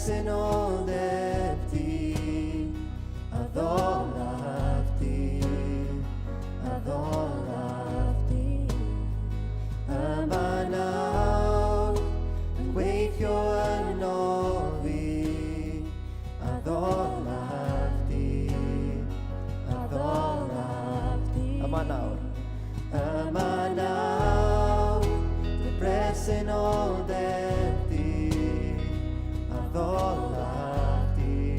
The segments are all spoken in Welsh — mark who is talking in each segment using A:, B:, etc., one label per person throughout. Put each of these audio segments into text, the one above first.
A: presyn o neb di, a ddolaf di, a ddolaf di. Yma nawr yn gweithio yno fi, a ddolaf di, a ddolaf di. Yma nawr dy presyn o neb di, a ddolaf di,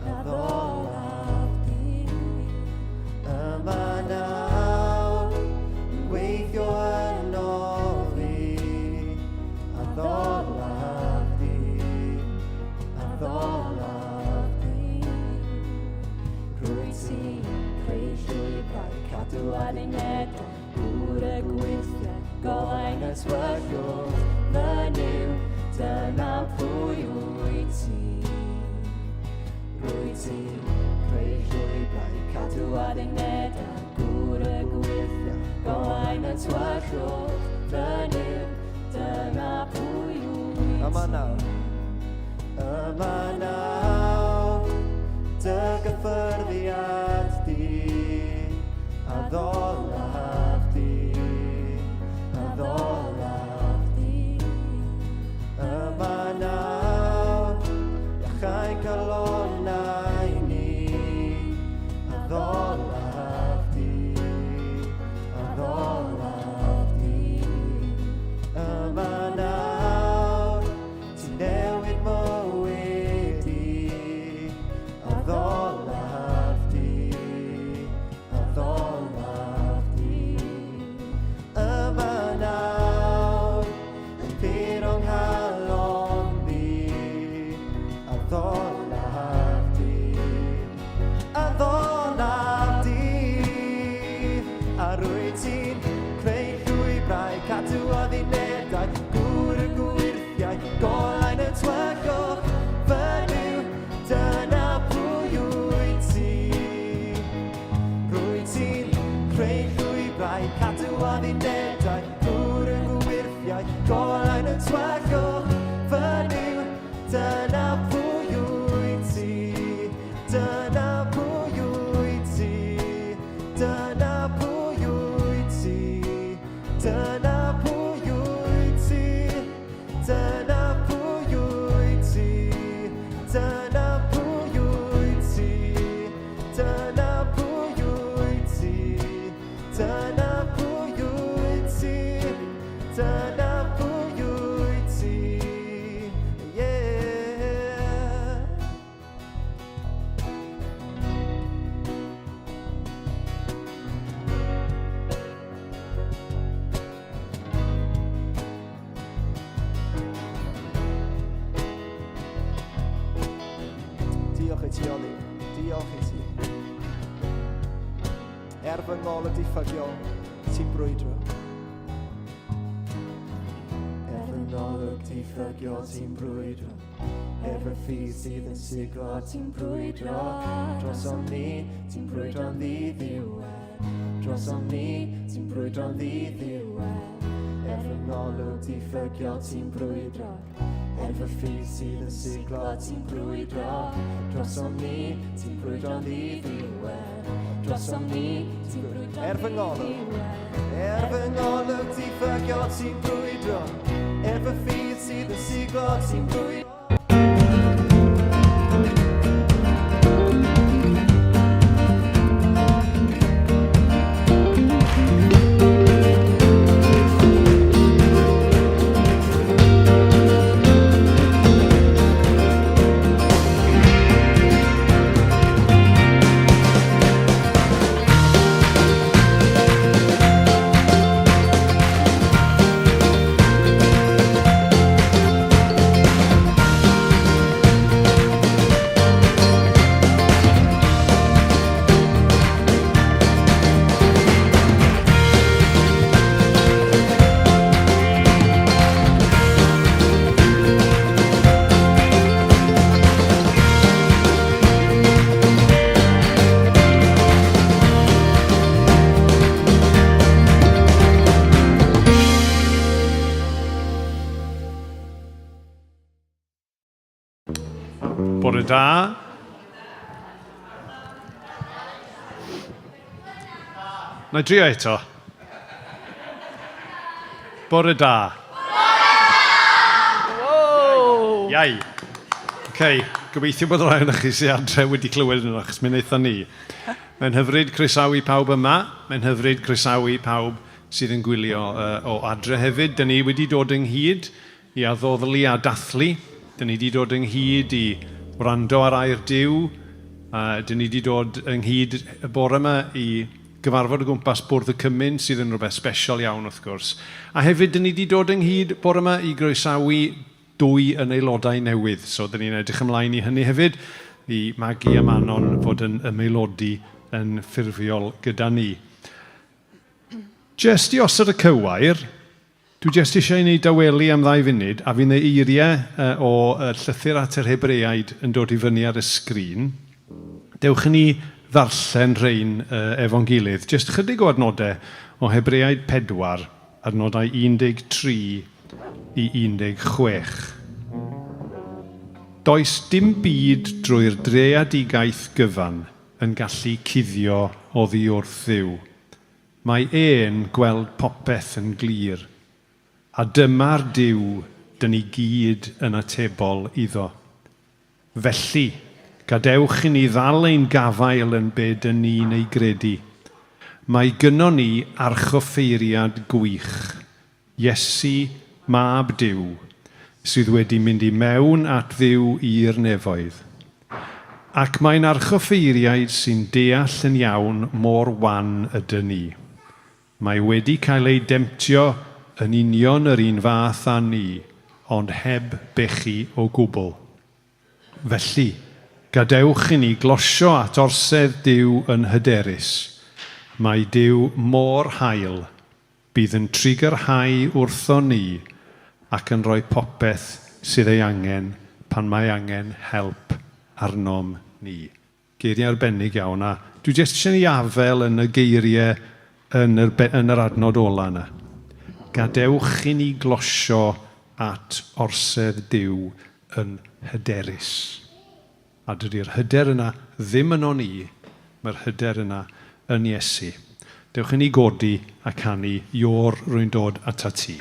A: a ddolaf di. Yma nawr yn gweithio yno fi, a ddolaf di, a ddolaf di. Rwyt ti'n creu llwybrau, cadw ar unedau, gŵr y gweithiau, golau'n yswyrthio, fynyw, dyna pwy wyt ti. Rwyt ti'n creu llwybrau, cadw ar unedau, gŵr y gweithiau, golau'n yswyrthio, fynyw, dyna pwy wyt ti. Yma nawr dy gyffyrddiad di, a ddolaf di, a ddolaf di. Yma nawr iachau calonnau ni, a ddolaf di, a ddolaf di. Yma nawr ti'n newid mywyd i, a ddolaf di, a ddolaf di. Yma nawr yn pyr o'n nghalon fi, a ddolaf di, a ddolaf di. A rwyt ti'n creu llwybrau, cadw o ddinedau, gŵr y gwirthiau, golau'n y twego, fynyw, dyna pwy wyt ti. Rwyt ti'n creu llwybrau, cadw o ddinedau, gŵr y gwirthiau, golau'n y twego, fynyw, dyna pwy wyt ti. Dyna pwy wyt ti. Dyna pwy wyt ti. Dyna pwy wyt ti. Dyna pwy wyt ti. Dyna pwy wyt ti. Dyna pwy wyt ti. Dyna pwy wyt ti. Dyna pwy wyt ti. Yeah. Diolch i ti, Oli. Diolch i ti. Fy ngol y diffygiol, ti'n brwydro. Fy ngol y diffygiol, ti'n brwydro. Fy ffydd sydd yn siglo, ti'n brwydro. Dros o'n ni, ti'n brwydro'n ddiddiwedd. Dros o'n ni, ti'n brwydro'n ddiddiwedd. Fy ngol y diffygiol, ti'n brwydro. Fy ffydd sydd yn siglo, ti'n brwydro. Dros o'n ni, ti'n brwydro'n ddiddiwedd. Dros o'n ni, ti'n brwydro'n ddiddiwedd. Fy ngol y diffygiol, ti'n brwydro. Fy ffydd sydd yn siglo, ti'n brwydro.
B: Na i drio eto. Bore da.
C: Whoa!
B: Iai. OK, gobeithio bod rhaid o'ch chi sy'n adre wedi clywed yn achos mynd eitha ni. Mae'n hyfryd croesawu pawb yma. Mae'n hyfryd croesawu pawb sydd yn gwylio o adre hefyd. Dyn ni wedi dod ynghyd i addoddlu a dathlu. Dyn ni wedi dod ynghyd i wrando ar air Duw. Dyn ni wedi dod ynghyd y bore yma i gyfarfod o gwmpas bwrdd y cymyn sydd yn rhywbeth special iawn wrth gwrs. A hefyd dyn ni wedi dod ynghyd bore yma i groesawu 2 yn aelodau newydd. So dyn ni'n edrych ymlaen i hynny hefyd, i Maggie a Manon fod yn ymaelodi yn ffurfiol gyda ni. Jyst i osod y cywair, dwi jyst eisiau gwneud dawelu am 2 funud, a fy'n eiriau o llythyr at yr Hebreaid yn dod i fyny ar y sgrin. Dewch ni ddarllen rhain efo'n gilydd. Jyst chydig o adnodau o Hebreaid 4, adnodau 13 i 16. Does dim byd drwy'r dreadigaeth gyfan yn gallu cuddio oddi wrth Dduw. Mae e'n gweld popeth yn glir, a dyma'r Duw dyn ni gyd yn atebol iddo. Felly, gadewch i ni ddal ein gafael yn be dyn ni'n ei gredu. Mae gynnon ni archoffeiriad gwych, Iesu Mab Duw, sydd wedi mynd i mewn at Dduw i'r nefoedd. Ac mae'n archoffeiriad sy'n deall yn iawn mor wan ydyn ni. Mae wedi cael ei demtio yn union yr un fath â ni, ond heb bechu o gwbl. Felly, gadewch i ni glosio at orsedd Duw yn hyderus. Mae Duw mor hael, bydd yn trigyrhau wrtho ni ac yn rhoi popeth sydd ei angen pan mae angen help arnom ni. Geiriau arbennig iawn, a dwi jyst eisiau ni afel yn y geiriau yn yr adnod ola yna. Gadewch i ni glosio at orsedd Duw yn hyderus. A dydy'r hyder yna ddim yno ni, mae'r hyder yna yn Iesu. Dewch i ni godi a canu Ior rwy'n dod at ti.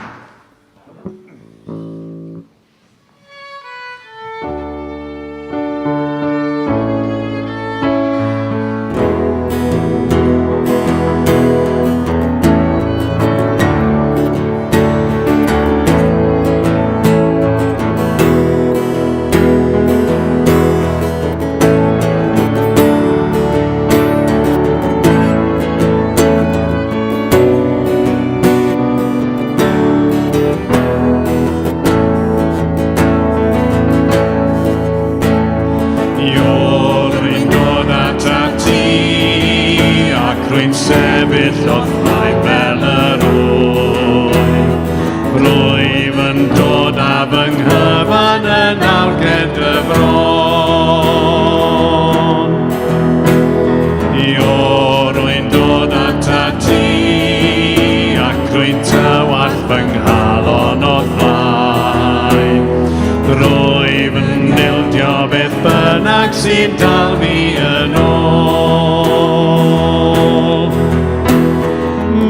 A: Sy'n dal fi yn ôl.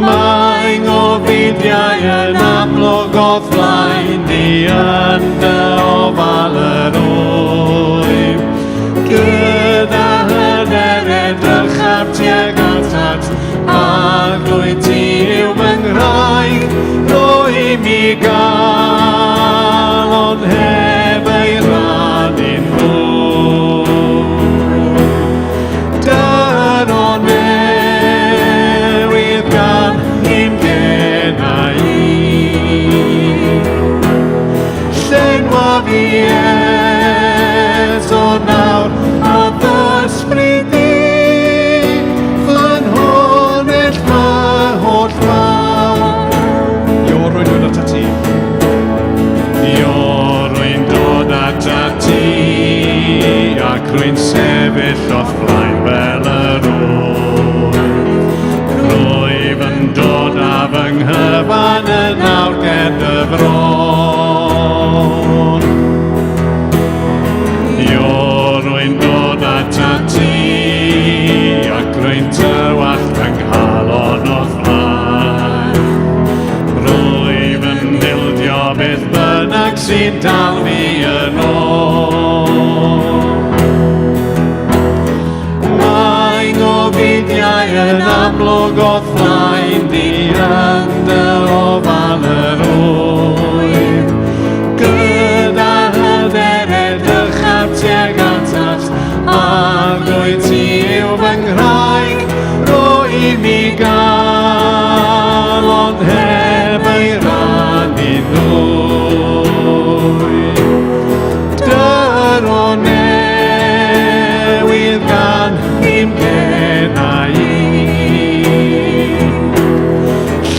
A: Mae'n ngofiddiau yn amlwg o flaen ni yn dy ofal yr wyf. Gyda hyder edrych ar tuag atat, a rwy'n ti yw fy ngwraig, rwy mi gael, ond heb ei rannu'n fwy. Rwy'n sefyll off flaen fel yr wyf. Rwyf yn dod â fy nghyfan yn awged y bron. Rwy'n dod â ti ac rwy'n tywallt yng nghalon o
B: sy'n dal fi yn ôl. Mae ngofidiau yn amlwg o thlaen di yn dy ofal yr wyf. Gyda hyder edrych ar tuag atat, a rwyt ti yw fy nghraig, rwy mi gael, ond heb ei rannu ddwy. Dyr o newydd gan i'm genau i.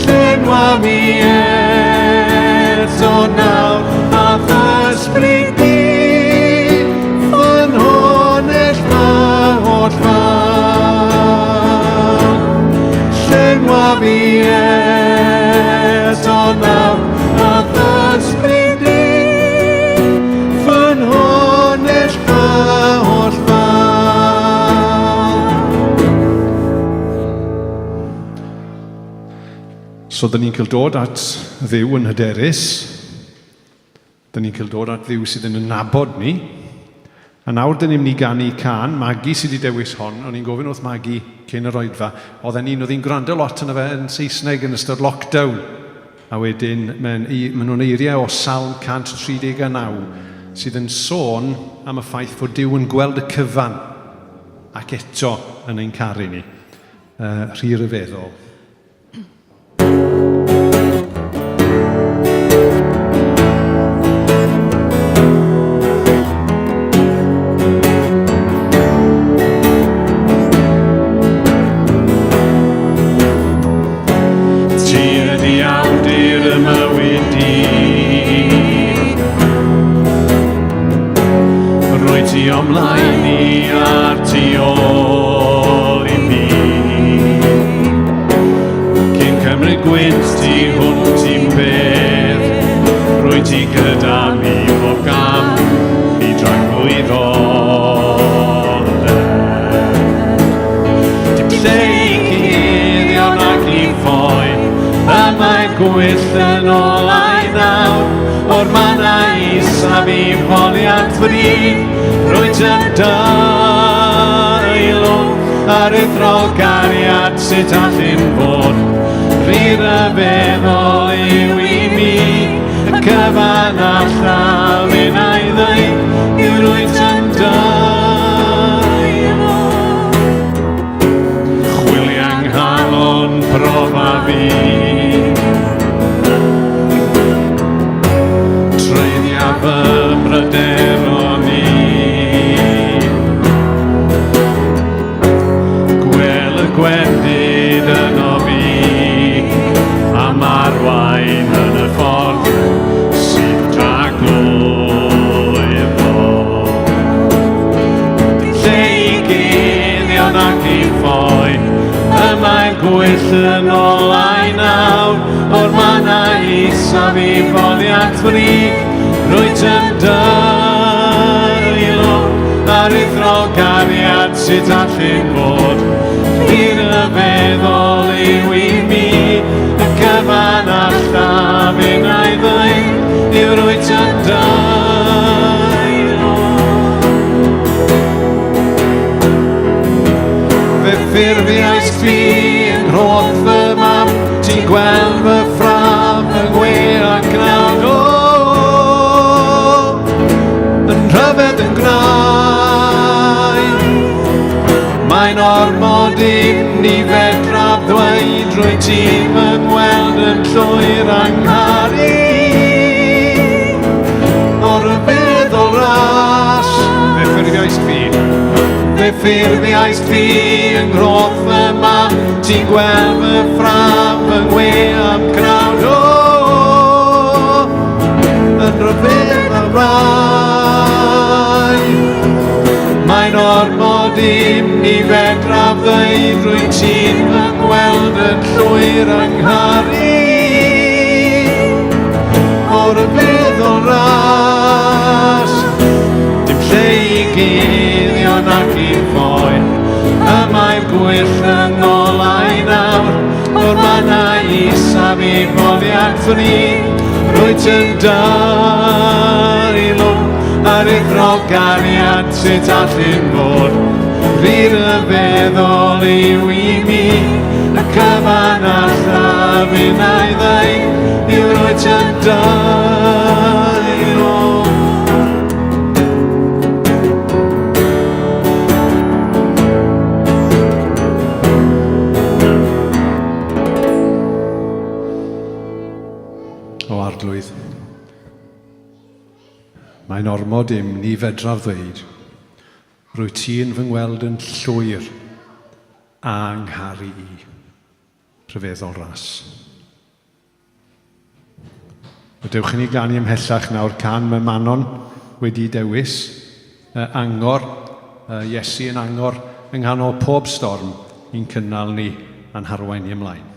B: Llenwa mi eto nawr a ddysbryd di, fy'n honell fy holl fan. Llenwa mi eto nawr a ddysbryd di, fy'n honell fy holl fan. So, dyn ni'n cael dod at Dduw yn hyderus. Dyn ni'n cael dod at Dduw sydd yn nabod ni. A nawr dyn ni'n mynd i ganu can. Magi sydd wedi dewis hon. O'n i'n gofyn wrth Magi cyn yr oedfa. Oedd hi'n gwrando lot yna fe yn Saesneg yn ystod lockdown. A wedyn, maen nhw'n eiriau o Salm 139 sydd yn sôn am y ffaith fod Duw yn gweld y cyfan ac eto yn ein caru ni. Rhy ryfeddol. Ymlaen ni ar tu ôl i mi. Cyn cymryd gwynt ti hwnt i'n bedd, rwy ti gyda mi bob gam i dragwyddoldeb. Dim lle i cuddio nac i ffoi, y mae gwyll yn olau nawr, o'r manna isaf i foliad ffrid. Rwyt yn dailwng ar eithro Cariad sut allyn fod. Rhy ryfeddol yw i mi, y cyfan allaf un a'i ddweud, yw rwyt yn dailwng. Chwilio nghalon profa fi, treiddia fy bryderon ni. Gwendid yno fi, am arwain yn y ffordd sy'n dragwyddold. Lle i guddio nac i ffoi, y mae gwyll yn olau nawr, o'r manna isaf i foliad ffrid. Rwyt yn dailwng ar eithro Cariad sut allyn fod. Rhy ryfeddol yw i mi, y cyfan allaf un a'i ddweud, yw rwyt yn dailwng. Fe ffurfiais fi yn rhodd fy mam, ti'n gweld fy ffram fy gwe a'n gnawd o, yn rhyfedd yn graig. Mae'n ormod ni fedraf ddweud, rwy ti'n fy ngweld yn llwyr angharu. O'r feddwl ras, fe ffurfiais fi. Fe ffurfiais fi yng nghrodd fy mam, ti'n gweld fy ffram fy ngwe am crawd o, yn rhyfedd a rai. Mae'n ormod ni fedraf ddweud, rwy ti'n fy ngweld yn llwyr angharu. O'r feddwl ras, dim lle i guddio nac i ffoi, y mae'r gwyll yn olau nawr, o'r manna isaf i foliad ffrid. rwyt yn dail ar eich rogariad sut allyn fod. Rhyr y feddwl yw I mi, y cyfan allaf un a'i ddeud, yw rwyt yn dail o arglwydd. Mae'n ormod ni fedraf ddweud, rwyt ti'n fy ngweld yn llwyr a angharu I. Rhyfeddol ras. Dewch I ni ganu ymhellach nawr can mae Manon wedi dewis angor, Iesu yn angor yng nghanol pob storm i'n cynnal ni a'n harwain ni ymlaen.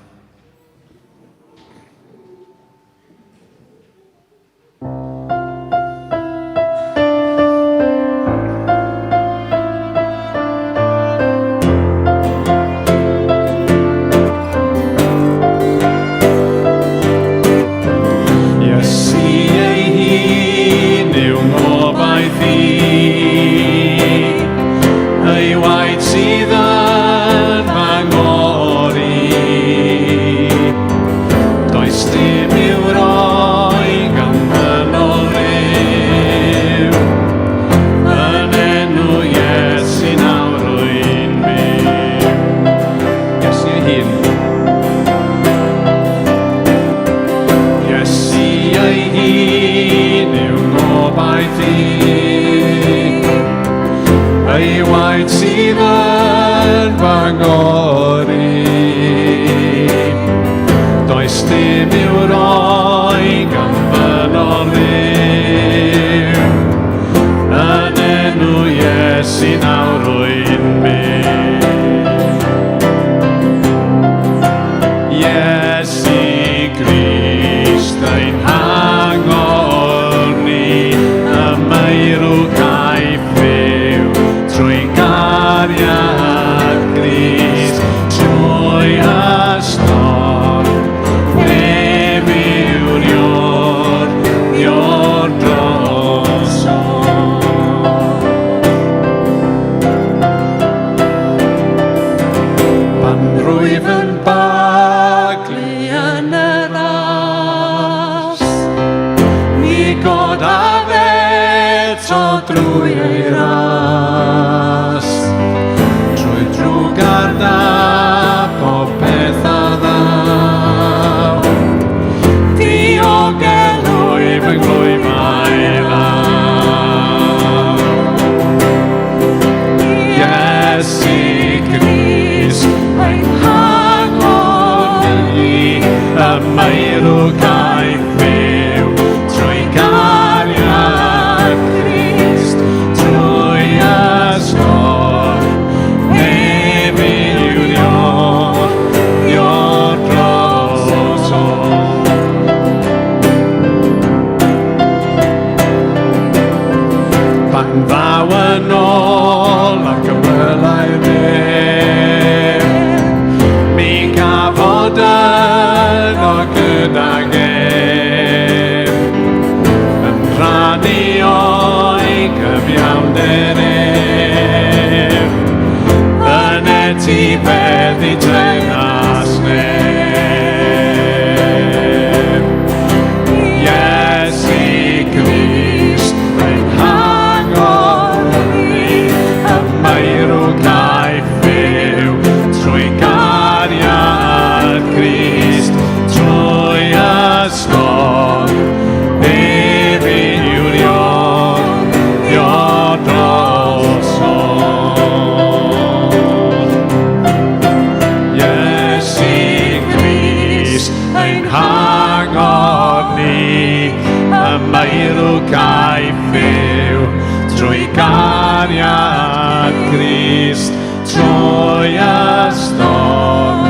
A: Cariad Christ trwy ystod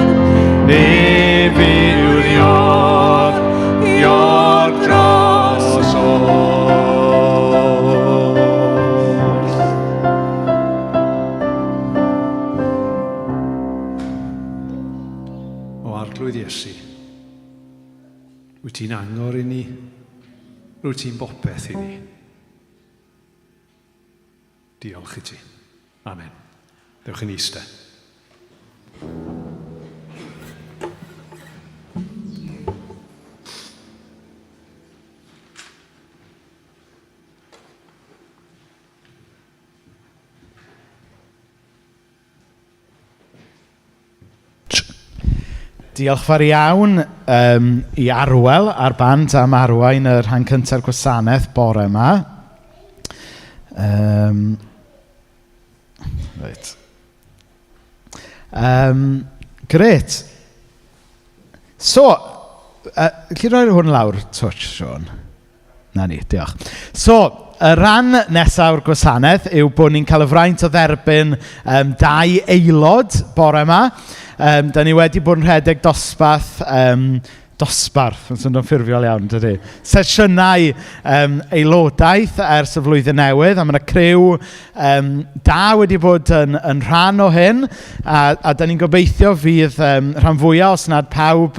A: neu filiwr yw'r drosodd. O arglwydd Iesu, wyt ti'n angor I ni
B: Rwyt ti'n bopeth i ni. Diolch i ti. Amen. Dewch yn eistedd.
C: Diolch fawr iawn i Arwel a'r band am arwain y rhan cyntaf gwasanaeth bore yma. Right. Gret. So, lle roi hwn lawr, twtch, Sean? Na ni, diolch. So, y rhan nesaf o'r gwasanaeth yw bod ni'n cael y fraint o dderbyn 2 aelod bore yma. Da ni wedi bod yn rhedeg dosbarth, yn sy'n ffurfiol iawn, dydy. Sesiynau aelodaeth ers y flwyddyn newydd, a mae yna criw da wedi bod yn rhan o hyn, a da ni'n gobeithio fydd rhan fwyaf, os nad pawb,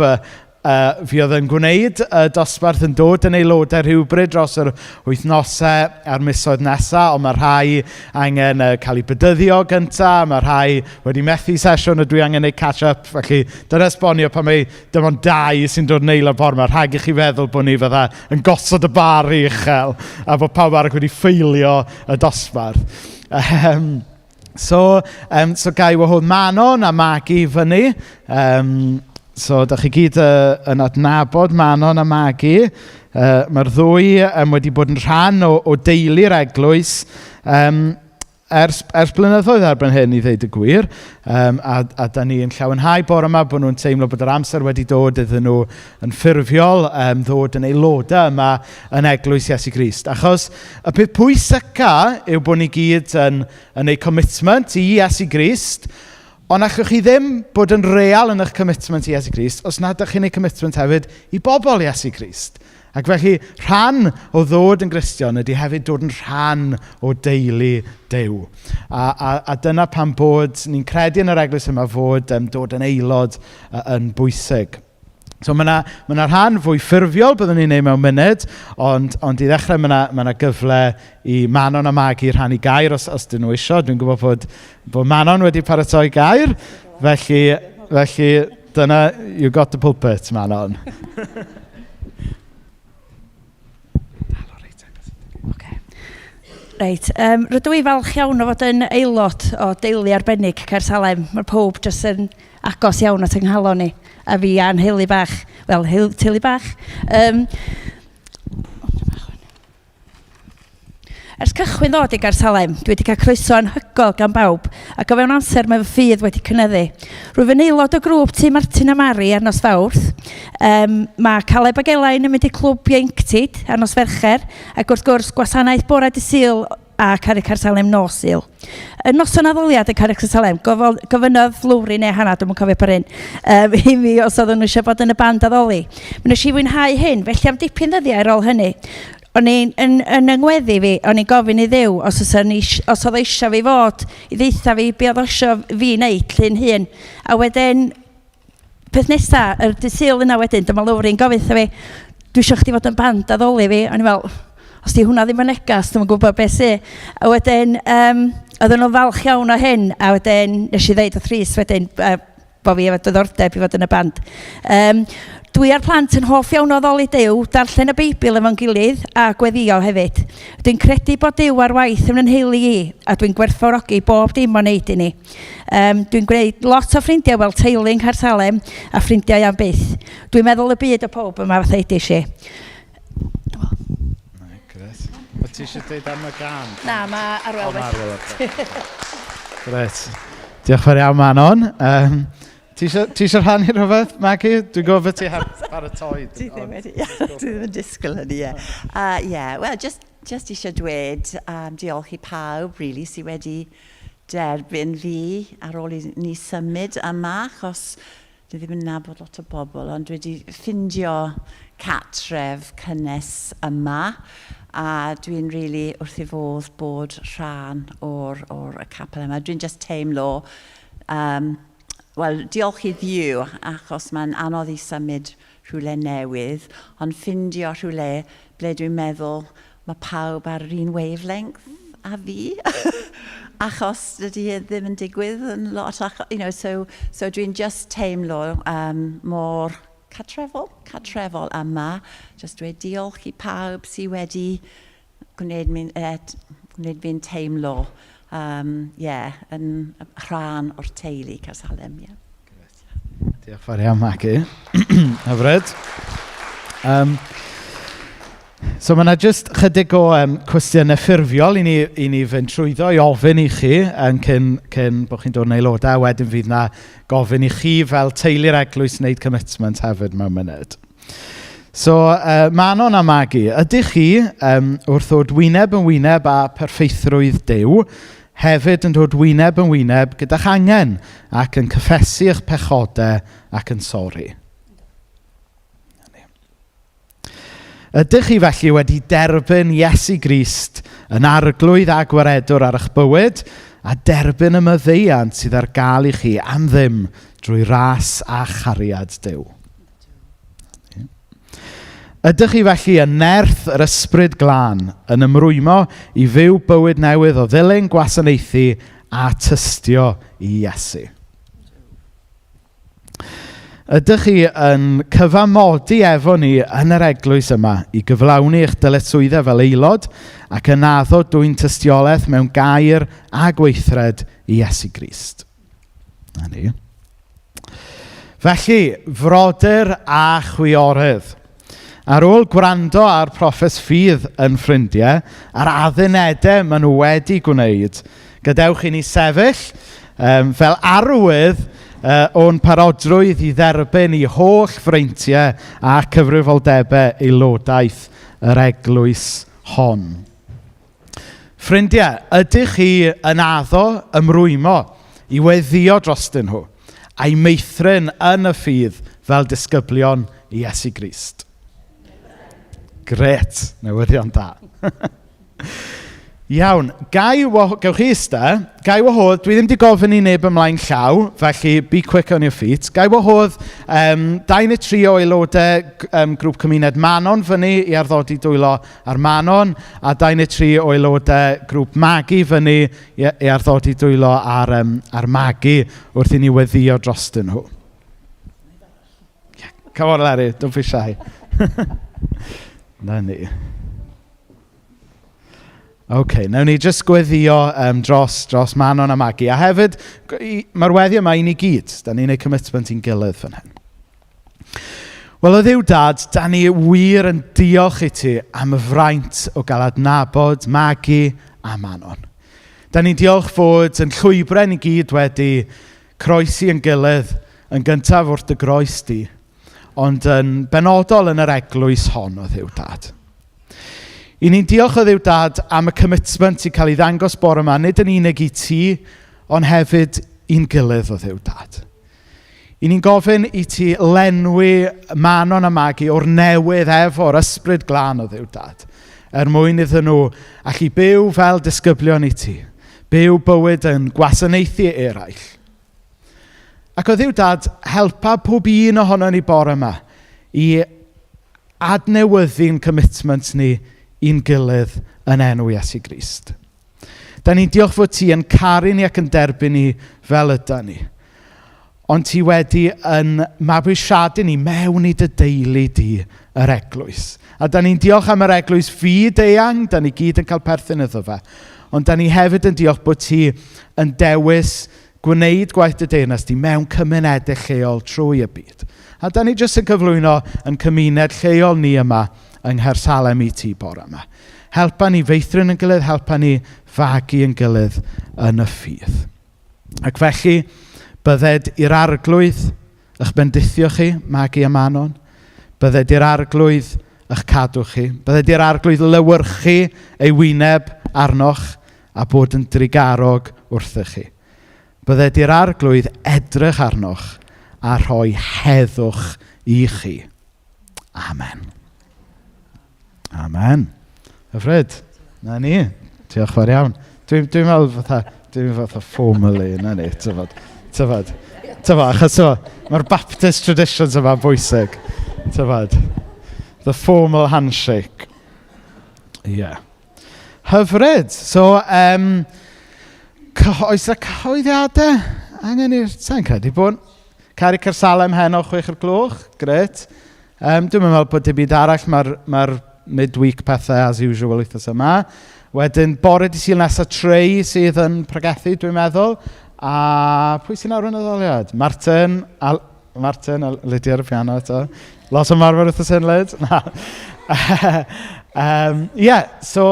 C: fydd yn gwneud y dosbarth yn dod yn aelodau rhywbryd dros yr wythnosau a'r misoedd nesaf, ond mae rhai angen cael eu bedyddio gyntaf, mae rhai wedi methu sesiwn a dwi angen ei catch-up, felly dyna esbonio pan mae dim ond 2 sy'n dod yn aelod bore yma. Rhaid i chi feddwl bod ni fydda yn gosod y bar i uchel a bod pawb arall wedi ffeilio y dosbarth. So gai wahodd Manon a Magi fyny. So, da chi gyd yn adnabod Manon a Magi. Mae'r ddwy wedi bod yn rhan o deulu'r eglwys ers blynyddoedd erbyn hyn, i ddeud y gwir. A da ni'n llawenhau bore yma bod nhw'n teimlo bod yr amser wedi dod iddyn nhw yn ffurfiol ddod yn aelodau yma yn eglwys Iesu Grist. Achos y peth pwysica yw bod ni gyd yn ei commitment i Iesu Grist, ond allwch chi ddim bod yn real yn eich commitment i Iesu Grist os nad ydych chi'n ei commitment hefyd i bobl Iesu Grist. Ac felly rhan o ddod yn Gristion ydy hefyd dod yn rhan o deulu Duw. A dyna pan bod ni'n credu yn yr eglwys yma fod dod yn aelod yn bwysig. So mae yna rhan fwy ffurfiol byddwn ni'n neud mewn munud, ond i ddechrau mae yna gyfle i Manon a Magi rhannu gair os dyn nhw isio. Dwi'n gwybod bod Manon wedi paratoi gair, felly dyna, you got the pulpit, Manon.
D: Reit, rydw i falch iawn o fod yn aelod o deulu arbennig Caersalem. Mae pob jyst yn agos iawn at yng nghalon ni, a fi a'n teulu bach. Teulu bach. Ers cychwyn ddod i Caersalem, dwi wedi cael croeso anhygoel gan bawb, ac o fewn amser mae fy ffydd wedi cynyddu. Rwyf yn aelod o grŵp Tŷ Martin a Mari ar nos Mawrth. Mae Caleb ac Elain yn mynd i clwb ieuenctid ar nos Fercher, ac wrth gwrs gwasanaeth bore dydd Sul a Cariad Caersalem nos Sul. Y noson addoliad y Cariad Caersalem, gofynodd Lwri neu Hannah, dwi'n cofio par hyn, i fi os oedden nhw eisiau bod yn y band addoli. Mae nes i fwynhau hyn, felly am dipyn ddyddiau ar ôl hynny. O'n i'n yngweddu fi, o'n i'n gofyn i Dduw os oedd eisiau fi fod, i ddeitha fi be oedd eisiau fi wneud llun hun. A wedyn, peth nesaf, yr dydd Sul yna wedyn, dyma Lwri'n gofyn fi, dwi eisiau chdi fod yn band addoli fi, o'n i'n fel, os di hwnna ddim yn negas, dwi'n gwybod beth sy. A wedyn, oedden nhw'n falch iawn o hyn, a wedyn, nes i ddeud wrth Rhys wedyn, bod fi efo diddordeb i fod yn y band. Dwi a'r plant yn hoff iawn o ddoli Duw, darllen y Beibl efo'n gilydd a gweddio hefyd. Dwi'n credu bod Duw ar waith yn nheulu i, a dwi'n gwerthfawrogi bob dim o'n neud i ni. Dwi'n gwneud lot o ffrindiau fel teulu yng Nghaersalem a ffrindiau am byth. Dwi'n meddwl y byd o pob yma fath eidys i.
C: Mae ti eisiau dweud am y gan?
D: Na, mae Arwel wedi.
C: Gret. Diolch fawr iawn, Manon. Ti eisiau rhannu rhywbeth, Magi? Dwi'n gofio ti heb paratoi.
E: Ti ddim wedi, ti ddim yn disgwyl hynny, ie. Wel, just eisiau dweud diolch i pawb, really, sydd wedi derbyn fi ar ôl i ni symud yma, achos dwi ddim yn nabod lot o bobl, ond dwi wedi ffindio catref cynnes yma, a dwi'n really wrth i fodd bod rhan o'r capel yma. Dwi'n just teimlo Wel, diolch i Dduw, achos mae'n anodd i symud rhywle newydd, ond ffindio rhywle ble dwi'n meddwl mae pawb ar yr un wavelength a fi. Achos dydy e ddim yn digwydd yn lot. So dwi'n just teimlo mor catrefol yma. Just dweud diolch i pawb sydd wedi gwneud fi'n teimlo yn rhan o'r teulu Casalem.
C: Diolch fawr iawn, Maggie. Hyfryd. So mae yna jyst chydig o cwestiynau ffurfiol i ni fynd trwyddo i ofyn i chi cyn bod chi'n dod yn aelodau. Wedyn fydd yna gofyn i chi fel teulu'r eglwys wneud commitment hefyd mewn munud. So, Manon a Maggie, ydych chi wrth ddod wyneb yn wyneb â perffeithrwydd Duw, hefyd yn dod wyneb yn wyneb gyda'ch angen ac yn cyffesu eich pechodau ac yn sori? Ydych chi felly wedi derbyn Iesu Grist yn arglwydd a gwaredwr ar eich bywyd a derbyn y maddeuant sydd ar gael i chi am ddim drwy ras a chariad Duw? Ydych chi felly yn nerth yr ysbryd glân yn ymrwymo i fyw bywyd newydd o ddilyn, gwasanaethu a tystio i Iesu? Ydych chi yn cyfamodi efo ni yn yr eglwys yma i gyflawni eich dyletswyddau fel aelod ac yn addo dwy'n tystiolaeth mewn gair a gweithred i Iesu Grist? Na ni. Felly, frodyr a chwiorydd, ar ôl gwrando ar proffes ffydd yn ffrindiau, a'r addunedau maen nhw wedi gwneud, gadewch i ni sefyll fel arwydd o'n parodrwydd i dderbyn i holl freintiau a cyfrifoldebau aelodaeth yr eglwys hon. Ffrindiau, ydych chi yn addo ymrwymo i weddio drostyn nhw, a'i meithrin yn y ffydd fel disgyblion i Iesu Grist? Gret, newyddion da. Iawn, gewch chi ista, gai wahodd, dwi ddim wedi gofyn i neb ymlaen llaw, felly be quick on your feet. Gai wahodd 2 neu 3 o aelodau grŵp cymuned Manon fyny i arddodi dwylo ar Manon, a 2 neu 3 o aelodau grŵp Maggie fyny i arddodi dwylo ar Maggie wrth i ni weddio drostyn nhw. Come on, Larry, don't be shy. Na ni. Nawn ni jyst gweddio dros Manon a Maggie. A hefyd, mae'r weddi yma i ni gyd. Da ni'n neud commitment i'n gilydd fan hyn. Wel, o Dduw Dad, da ni wir yn diolch i ti am y fraint o gael adnabod Maggie a Manon. Da ni'n diolch fod yn llwybrau ni gyd wedi croesi yn gilydd yn gyntaf wrth y groes di, ond yn benodol yn yr eglwys hon o Dduw Dad. I ni'n diolch o Dduw Dad am y commitment i cael ei ddangos bore yma, nid yn unig i ti, ond hefyd i'n gilydd o Dduw Dad. I ni'n gofyn i ti lenwi Manon a Maggie o'r newydd efo'r ysbryd glân o Dduw Dad, mwyn iddyn nhw allu byw fel disgyblion i ti, byw bywyd yn gwasanaethu eraill. Ac o Dduw Dad, helpa pob un ohono ni bore yma i adnewyddu'n commitment ni i'n gilydd yn enw Iesu Grist. Da ni'n diolch fod ti yn caru ni ac yn derbyn ni fel ydyn ni. Ond ti wedi yn mabwysiadu ni mewn i dy deulu di yr eglwys. A da ni'n diolch am yr eglwys fyd eang, da ni gyd yn cael perthyn iddo fe. Ond da ni hefyd yn diolch bod ti yn dewis gwneud gwaith dy deyrnas di mewn cymunedau lleol trwy y byd. A da ni jyst yn cyflwyno yn cymuned lleol ni yma yng Nghaersalem i ti bore yma. Helpa ni feithrin yn gilydd, helpa ni fagu yn gilydd yn y ffydd. Ac felly, bydded i'r arglwydd eich bendithio chi, Maggie a Manon. Bydded i'r arglwydd eich cadw chi. Bydded i'r arglwydd lywyrchu ei wyneb arnoch a bod yn drigarog wrthych chi. Bydded i'r arglwydd edrych arnoch a rhoi heddwch i chi. Amen. Amen. Hyfryd. Na ni. Diolch fawr iawn. Dwi'n meddwl fatha formally, na ni. Tyfod. Achos mae'r Baptist traditions yma'n bwysig. The formal handshake. Yeah. Hyfryd. So, oes y cyhoeddiadau? Angen i'r... Sa'n credu bod Cari Cersalem heno 6:00. Gret. Dwi'n meddwl bod dim byd arall. Mae'r midweek pethau as usual wythnos yma. Wedyn, bore di Sul nesaf Trey sydd yn pregethu, dwi'n meddwl. A pwy sy'n awr yn y ddoliad? Martin a Lydia ar y piano eto. Lot o marfer wythnos yn Lyd. So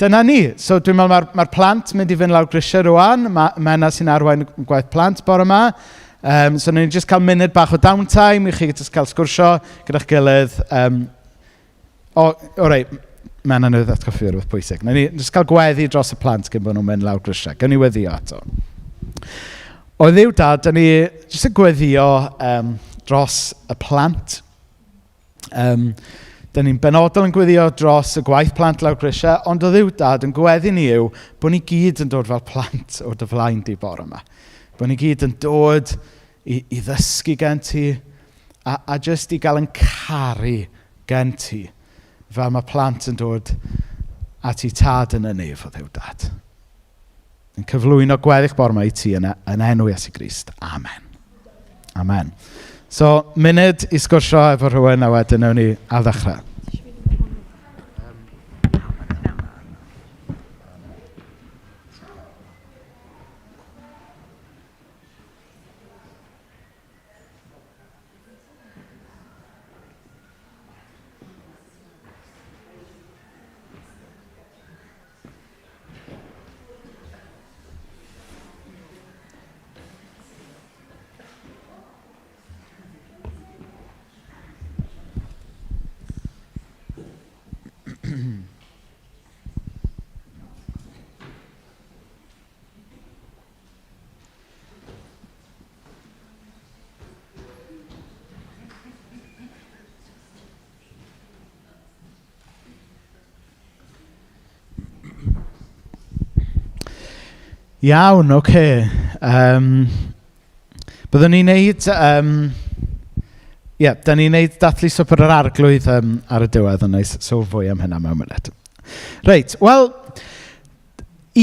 C: dyna ni. So dwi'n meddwl mae'r plant mynd i fynd lawr grisiau rwan. Mena sy'n arwain gwaith plant bore yma. So ni'n just cael munud bach o downtime i chi just cael sgwrsio gyda'ch gilydd. Reit, Mena nhw ddatgoffi rhywbeth pwysig. Na ni just cael gweddi dros y plant gyn bod nhw'n mynd lawr grisiau. Gawn ni weddio eto. O ddiw dad, da ni just yn gweddio dros y plant. Da ni'n benodol yn gweddio dros y gwaith plant lawr grisiau, ond o ddiw dad yn gweddi ni yw bod ni gyd yn dod fel plant o'r dy flaen di bore yma. Bod ni gyd yn dod i ddysgu gen ti a just i gael yn caru gen ti fel mae plant yn dod at i tad yn y nef o ddiw dad. Yn cyflwyno gweddill bore yma i ti yn enw Iesu Grist. Amen. Amen. So, munud i sgwrsio efo rhywun a wedyn nawn ni a ddechrau. Iawn, oce. Byddwn ni'n neud... da ni'n neud dathlu swper yr arglwydd ar y diwedd, ond neis sôn fwy am hynna mewn munud. Reit, wel,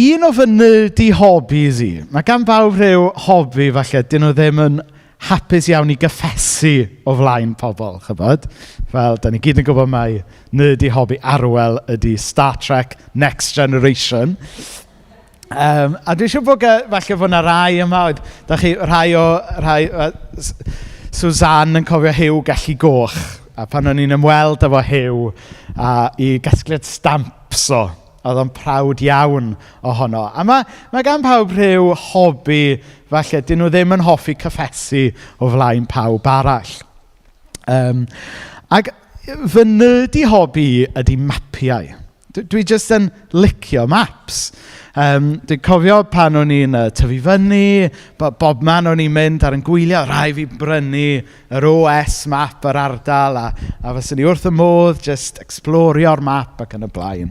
C: un o fy nerdy hobbies i, mae gan bawb rhyw hobby falle, dyn nhw ddim yn hapus iawn i gyffesu o flaen pobl, chybod? Fel, da ni gyd yn gwybod mai nerdy hobby arwel ydy Star Trek Next Generation. A dwi'n siŵr bod falle fod yna rai yma, da chi Suzanne yn cofio Hyw Gallu Goch, a pan o'n i'n ymweld efo Hyw i gasgliad stamps oedd o'n prawd iawn ohono. A mae gan pawb rhyw hobby, falle, dyn nhw ddim yn hoffi cyffesu o flaen pawb arall. Ac fy nerdy hobby ydy mapiau. Dwi jyst yn licio maps. Dwi'n cofio pan o'n i'n tyfu fyny, bob man o'n i'n mynd ar yn gwylio, rai fi brynu yr OS map yr ardal a fyswn ni wrth y modd just explorio'r map ac yn y blaen.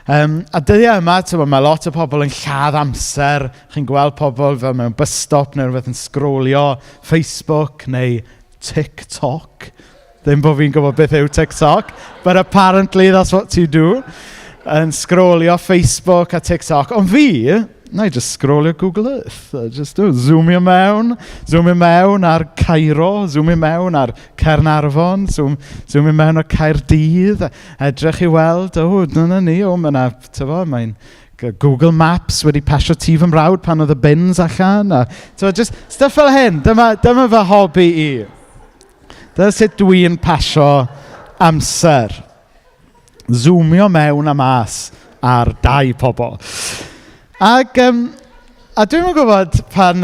C: A dyddiau yma, mae lot o pobl yn lladd amser. Chi'n gweld pobl fel mewn bus stop neu rhywbeth yn sgrolio Facebook neu TikTok. Ddim bod fi'n gwybod beth yw TikTok, but apparently that's what you do. Yn sgrolio Facebook a TikTok. Ond fi, na i just sgrolio Google Earth. Just zoomio mewn ar Cairo, zoomio mewn ar Caernarfon, zoomio mewn ar Caerdydd, edrych i weld, dyna ni, mae'n Google Maps wedi pasio ti fy mrawd pan oedd y bins allan. Just stuff fel hyn, dyma fy hobby i. Dyna sut dwi'n pasio amser. Zoomio mewn a mas ar dau pobl. A dwi'n gwybod pan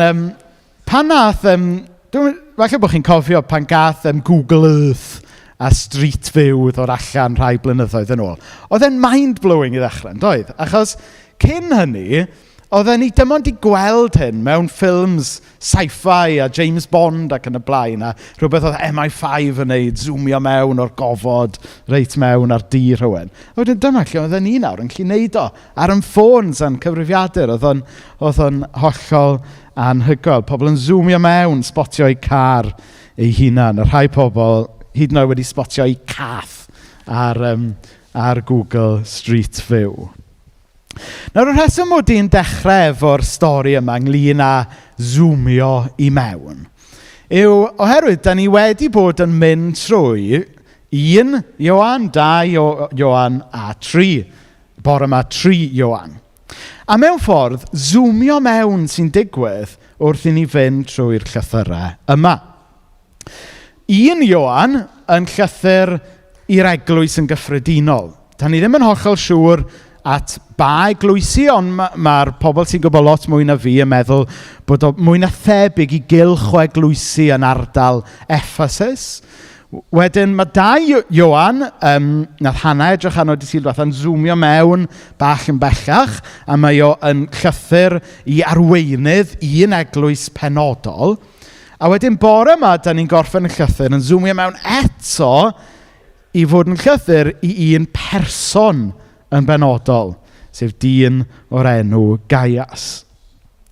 C: nath, falle bod chi'n cofio pan gath Google Earth a Street View ddod allan rhai blynyddoedd yn ôl. Oedd e'n mind-blowing i ddechrau, doedd? Achos cyn hynny, oedden ni dim ond i gweld hyn mewn ffilms sci-fi a James Bond ac yn y blaen, a rhywbeth oedd MI5 yn neud, zoomio mewn o'r gofod, reit mewn ar di rhywun. A wedyn dyma lle oedden ni nawr yn gallu neud o ar yn ffôns a'n cyfrifiadur, oedd o'n hollol anhygoel. Pobl yn zoomio mewn, spotio eu car eu hunan. Y rhai pobl hyd yn oed wedi spotio eu cath ar Google Street View. Nawr, y rheswm mod i'n dechrau efo'r stori yma ynglyn â zoomio i mewn yw oherwydd da ni wedi bod yn mynd trwy 1 Ioan, 2 Ioan a 3. Bore yma 3 Ioan. A mewn ffordd, zoomio mewn sy'n digwydd wrth i ni fynd trwy'r llythyrau yma. 1 Ioan yn llythyr i'r eglwys yn gyffredinol. Da ni ddim yn hollol siŵr at ba eglwysi, ond mae'r pobl sy'n gwybod lot mwy na fi yn meddwl bod o mwy na thebyg i gylch o eglwysi yn ardal Ephesus. Wedyn mae 2 Ioan, nath Hannah edrych arno di sy'n yn zoomio mewn bach yn bellach, a mae o yn llythyr i arweinydd un eglwys penodol. A wedyn bore yma, da ni'n gorffen y llythyr yn zoomio mewn eto i fod yn llythyr i un person yn benodol, sef dyn o'r enw Gaius.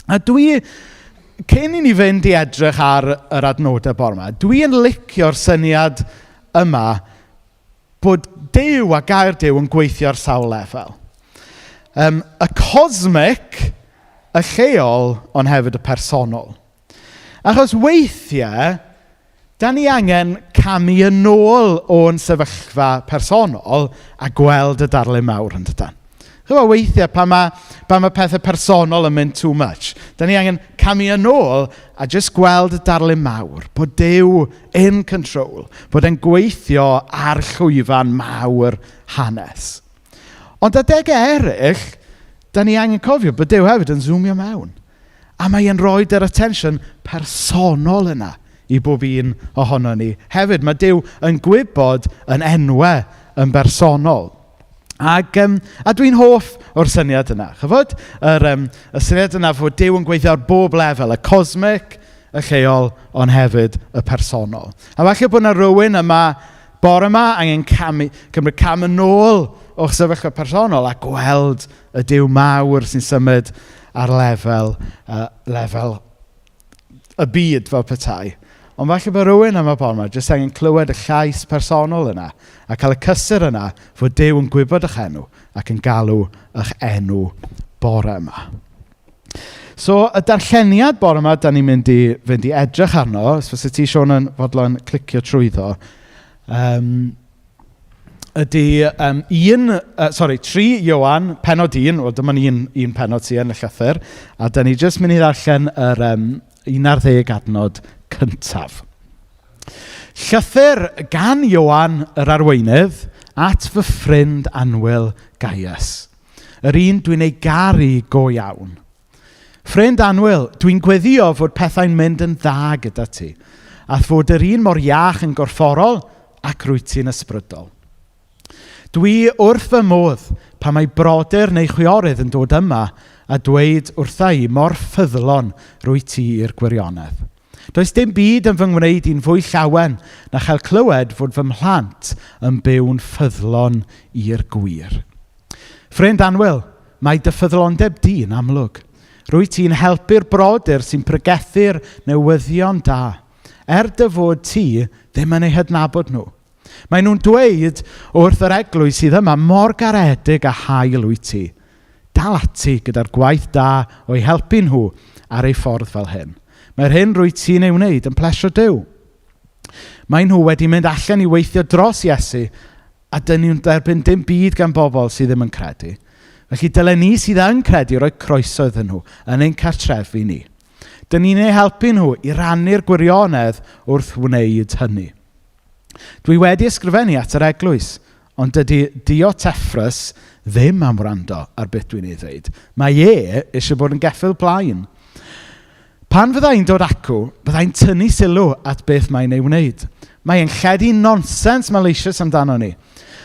C: A cyn i ni fynd i edrych ar yr adnodau bore yma, dwi'n licio'r syniad yma bod Duw a gair Duw yn gweithio ar sawl lefel. Y cosmic, y lleol, ond hefyd y personol. Achos weithiau, da ni angen camu yn ôl o'n sefyllfa personol a gweld y darlun mawr yn dydan. Chyfo weithiau pa mae pethau personol yn mynd too much. Da ni angen camu yn ôl a just gweld y darlun mawr. Bod Duw in control. Bod e'n gweithio ar llwyfan mawr hanes. Ond adeg eraill, da ni angen cofio bod Duw hefyd yn zoomio mewn. A mae e'n rhoi yr attention personol yna i bob un ohono ni. Hefyd, mae Duw yn gwybod yn enwau yn bersonol. A dwi'n hoff o'r syniad yna. Chyfod? Y syniad yna fod Duw yn gweithio ar bob lefel, y cosmic, y lleol, ond hefyd y personol. A falle bod yna rywun yma, bore yma, angen cymryd cam yn ôl o'ch sefyllfa personol a gweld y Duw mawr sy'n symud ar lefel y byd fel petai. Ond falle bod rhywun yma bore yma jyst angen clywed y llais personol yna a cael y cysur yna fod Duw yn gwybod eich enw ac yn galw eich enw bore yma. So, y darlleniad bore yma, da ni'n mynd i fynd i edrych arno, os fysa ti Siôn yn fodlon clicio trwyddo, ydy 3 Ioan, penod 1, wel dyma ni un penod sy'n yn y llythyr, a da ni jyst mynd i ddarllen yr 11 adnod cyntaf. Llythyr gan Ioan yr arweinydd at fy ffrind annwyl Gaius, yr un dwi'n ei garu go iawn. Ffrind annwyl, dwi'n gweddio fod pethau'n mynd yn dda gyda ti, a fod yr un mor iach yn gorfforol ac rwyt ti'n ysbrydol. Dwi wrth fy modd pa mae brodyr neu chwiorydd yn dod yma a dweud wrtha i mor ffyddlon rwyt ti i'r gwirionedd. Does dim byd yn fy ngwneud i'n fwy llawen na chael clywed fod fy mhlant yn byw'n ffyddlon i'r gwir. Ffrind annwyl, mae dy ffyddlondeb di'n amlwg. Rwyt ti'n helpu'r brodyr sy'n pregethu'r newyddion da, dy fod ti ddim yn eu hydnabod nhw. Mae nhw'n dweud wrth yr eglwys sydd yma mor garedig a hael wyt ti. Dal ati gyda'r gwaith da o'i helpu nhw ar ei ffordd fel hyn. Mae'r hyn rwyt ti'n ei wneud yn plesio Duw. Mae nhw wedi mynd allan i weithio dros Iesu a dyn nhw'n derbyn dim byd gan bobl sydd ddim yn credu. Felly dylen ni sydd yn credu roi croeso iddyn nhw yn ein cartrefi ni. Dyn ni'n ei helpu nhw i rannu'r gwirionedd wrth wneud hynny. Dwi wedi ysgrifennu at yr eglwys, ond dydy Diotephras ddim am wrando ar beth dwi'n ei ddweud. Mae eisiau bod yn geffyl blaen. Pan fyddai'n dod acw, byddai'n tynnu sylw at beth mae'n ei wneud. Mae'n lledu nonsens malicious amdano ni.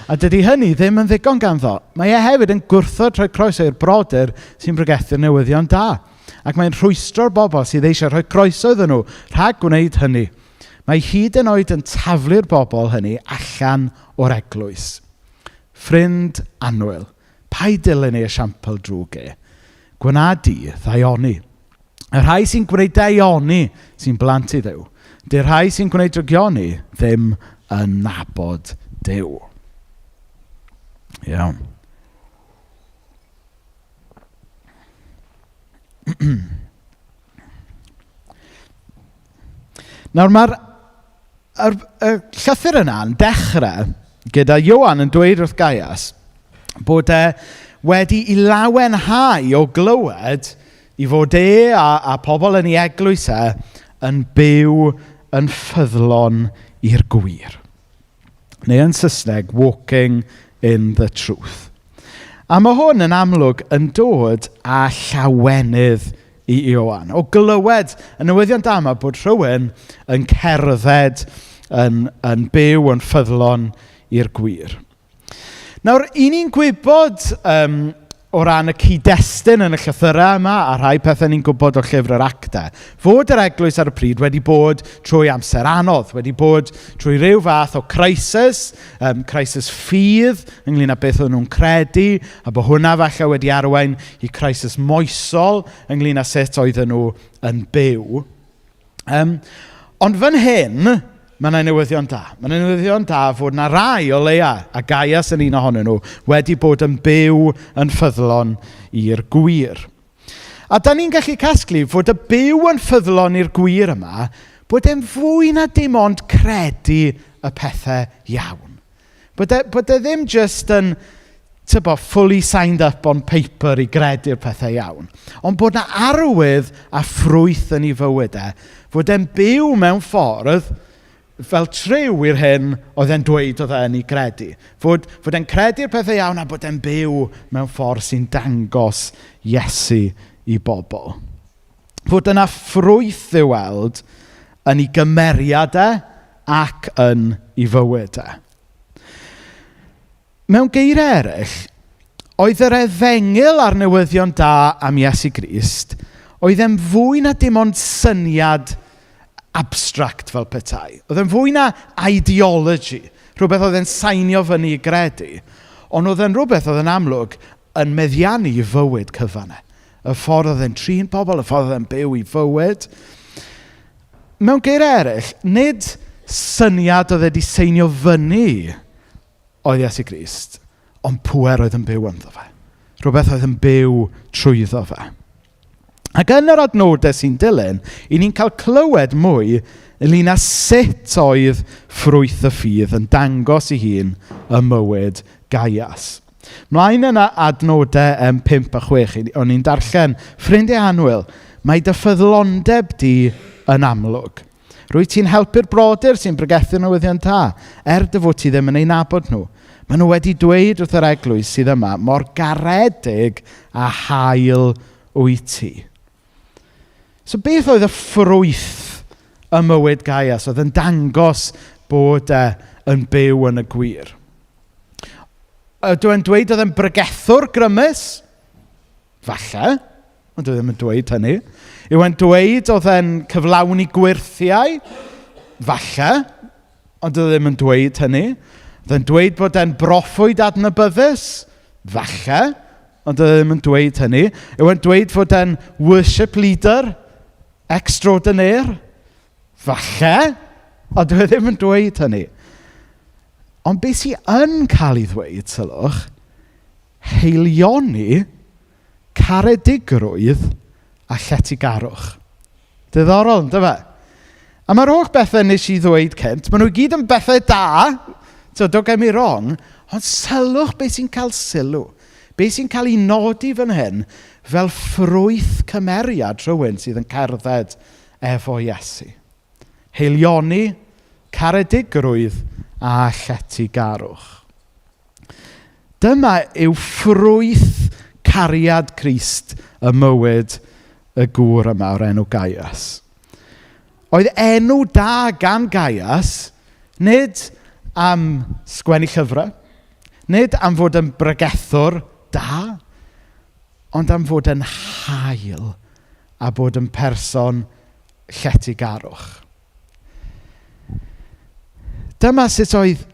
C: A dydy hynny ddim yn ddigon ganddo. Mae e hefyd yn gwrthod rhoi croeso i'r brodyr sy'n bregethur newyddion da. Ac mae'n rhwystro'r bobl sydd eisiau rhoi croeso iddyn nhw rhag gwneud hynny. Mae hyd yn oed yn taflu'r bobl hynny allan o'r eglwys. Ffrind annwyl, paid dilyn ei esiampl drwg e. Gwna di ddaioni. Y rhai sy'n gwneud daioni sy'n blant i Dduw. Dy'r rhai sy'n gwneud drygioni ddim yn nabod Duw. Iawn. Nawr mae'r llythyr yna'n dechrau gyda Ioan yn dweud wrth Gaius bod e wedi I lawenhau o glywed I fod e a pobl yn ei eglwys e yn byw yn ffyddlon i'r gwir. Neu yn Saesneg, walking in the truth. A mae hwn yn amlwg yn dod â llawenydd I Ioan. O glywed y newyddion da yma bod rhywun yn cerdded, yn byw, yn ffyddlon i'r gwir. Nawr, I ni'n gwybod o ran y cyd-destun yn y llythyrau yma a rhai pethau ni'n gwybod o'r llyfr yr actau, fod yr eglwys ar y pryd wedi bod trwy amser anodd, wedi bod trwy ryw fath o crisis, crisis ffydd ynglyn â beth o'n nhw'n credu, a bod hwnna falle wedi arwain I crisis moesol ynglyn â sut oedden nhw yn byw. Ond fan hyn, mae yna newyddion da. Mae yna newyddion da fod yna rai o leia, a Gaius yn un ohonyn nhw, wedi bod yn byw yn ffyddlon i'r gwir. A da ni'n gallu casglu fod y byw yn ffyddlon i'r gwir yma, bod e'n fwy na dim ond credu y pethau iawn. Bod e ddim just yn fully signed up on paper I gredu'r pethau iawn. Ond bod yna arwydd a ffrwyth yn ei fywydau, fod e'n byw mewn ffordd fel triw i'r hyn oedd e'n dweud oedd e'n ei credu. Fod e'n credu'r pethau iawn a bod e'n byw mewn ffordd sy'n dangos Iesu I bobl. Fod yna ffrwyth I weld yn ei gymeriadau ac yn ei fywydau. Mewn geiriau eraill, oedd yr efengil a'r newyddion da am Iesu Grist, oedd e'n fwy na dim ond syniad abstract fel petai. Oedd e'n fwy na ideology. Rhywbeth oedd e'n sainio fyny I gredu. Ond oedd e'n rhywbeth oedd e'n amlwg yn meddiannu I fywyd cyfannau. Y ffordd oedd e'n trin pobl, y ffordd oedd e'n byw I fywyd. Mewn geiriau eraill, nid syniad oedd wedi seinio fyny oedd Iesu Grist, ond pŵer oedd yn byw ynddo fe. Rhywbeth oedd yn byw trwyddo fe. Ac yn yr adnodau sy'n dilyn, I ni'n cael clywed mwy ynglyn â sut oedd ffrwyth y ffydd yn dangos I hun y mywyd Gaius. Mlaen yn adnodau 5 a 6, o'n i'n darllen, ffrindiau annwyl, mae dy ffyddlondeb di yn amlwg. Rwyt ti'n helpu'r brodyr sy'n bregethu newyddion da, dy fod ti ddim yn ei nabod nhw. Maen nhw wedi dweud wrth yr eglwys sydd yma, mor garedig a hael wyt ti. So beth oedd y ffrwyth y mywyd Gaius oedd yn dangos bod yn byw yn y gwir? Dwi'n dweud oedd e'n bregethwr grymus? Falle, ond dwi'n ddim yn dweud hynny. Yw e'n dweud oedd e'n cyflawni gwirthiau? Falle, ond dwi'n ddim yn dweud hynny. Oedd e'n dweud bod e'n broffwyd adnabyddus? Falle, ond dwi'n ddim yn dweud hynny. Yw e'n dweud fod e'n worship leader? Extraordinaire? Falle, ond dwi ddim yn dweud hynny. Ond beth sy'n cael ei ddweud, sylwch, heilioni, caredigrwydd a lletygarwch. Diddorol, ynddo fe? A mae'r holl bethau nes I ddweud cynt, maen nhw gyd yn bethau da, don't get me wrong, ond sylwch beth sy'n cael sylw. Beth sy'n cael ei nodi fan hyn fel ffrwyth cymeriad rhywun sydd yn cerdded efo Iesu. Heilioni, caredigrwydd a lletygarwch. Dyma yw ffrwyth cariad Crist y mywyd y gŵr yma o'r enw Gaius. Oedd enw da gan Gaius nid am sgwennu llyfrau, Nid am fod yn bregethwr da, ond am fod yn hael a bod yn person lletygarwch. Dyma sut oedd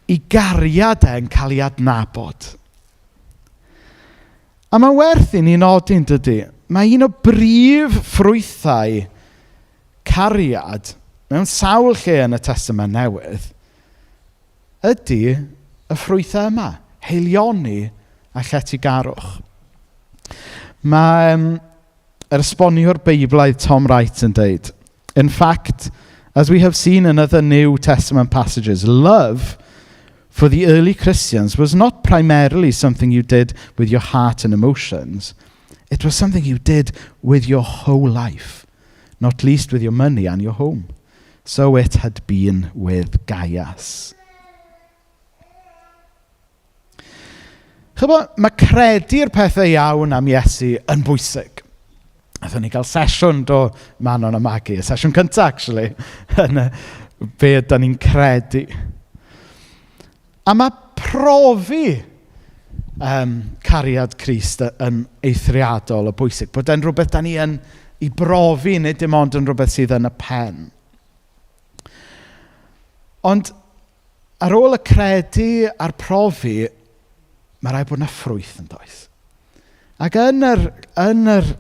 C: ei gariad yn cael ei adnabod. A mae werth i ni nodi'n dydy. Mae un o brif ffrwythau cariad mewn sawl lle yn y Testament Newydd ydy y ffrwythau yma, heilioni a lletygarwch. Mae yr esboniwr Beiblaidd Tom Wright yn dweud, in fact, as we have seen in other New Testament passages, love for the early Christians was not primarily something you did with your heart and emotions. It was something you did with your whole life, not least with your money and your home. So it had been with Gaius. Chybod, mae credu'r pethau iawn am Iesu yn bwysig. Aethon ni gael sesiwn do Manon a Maggie, y sesiwn cyntaf, actually, yn be ydyn ni'n credu. A mae profi cariad Crist yn eithriadol o bwysig, bod e'n rhywbeth da ni yn ei brofi, nid dim ond yn rhywbeth sydd yn y pen. Ond ar ôl y credu a'r profi, mae rhaid bod yna ffrwyth yn does. Ac yn yr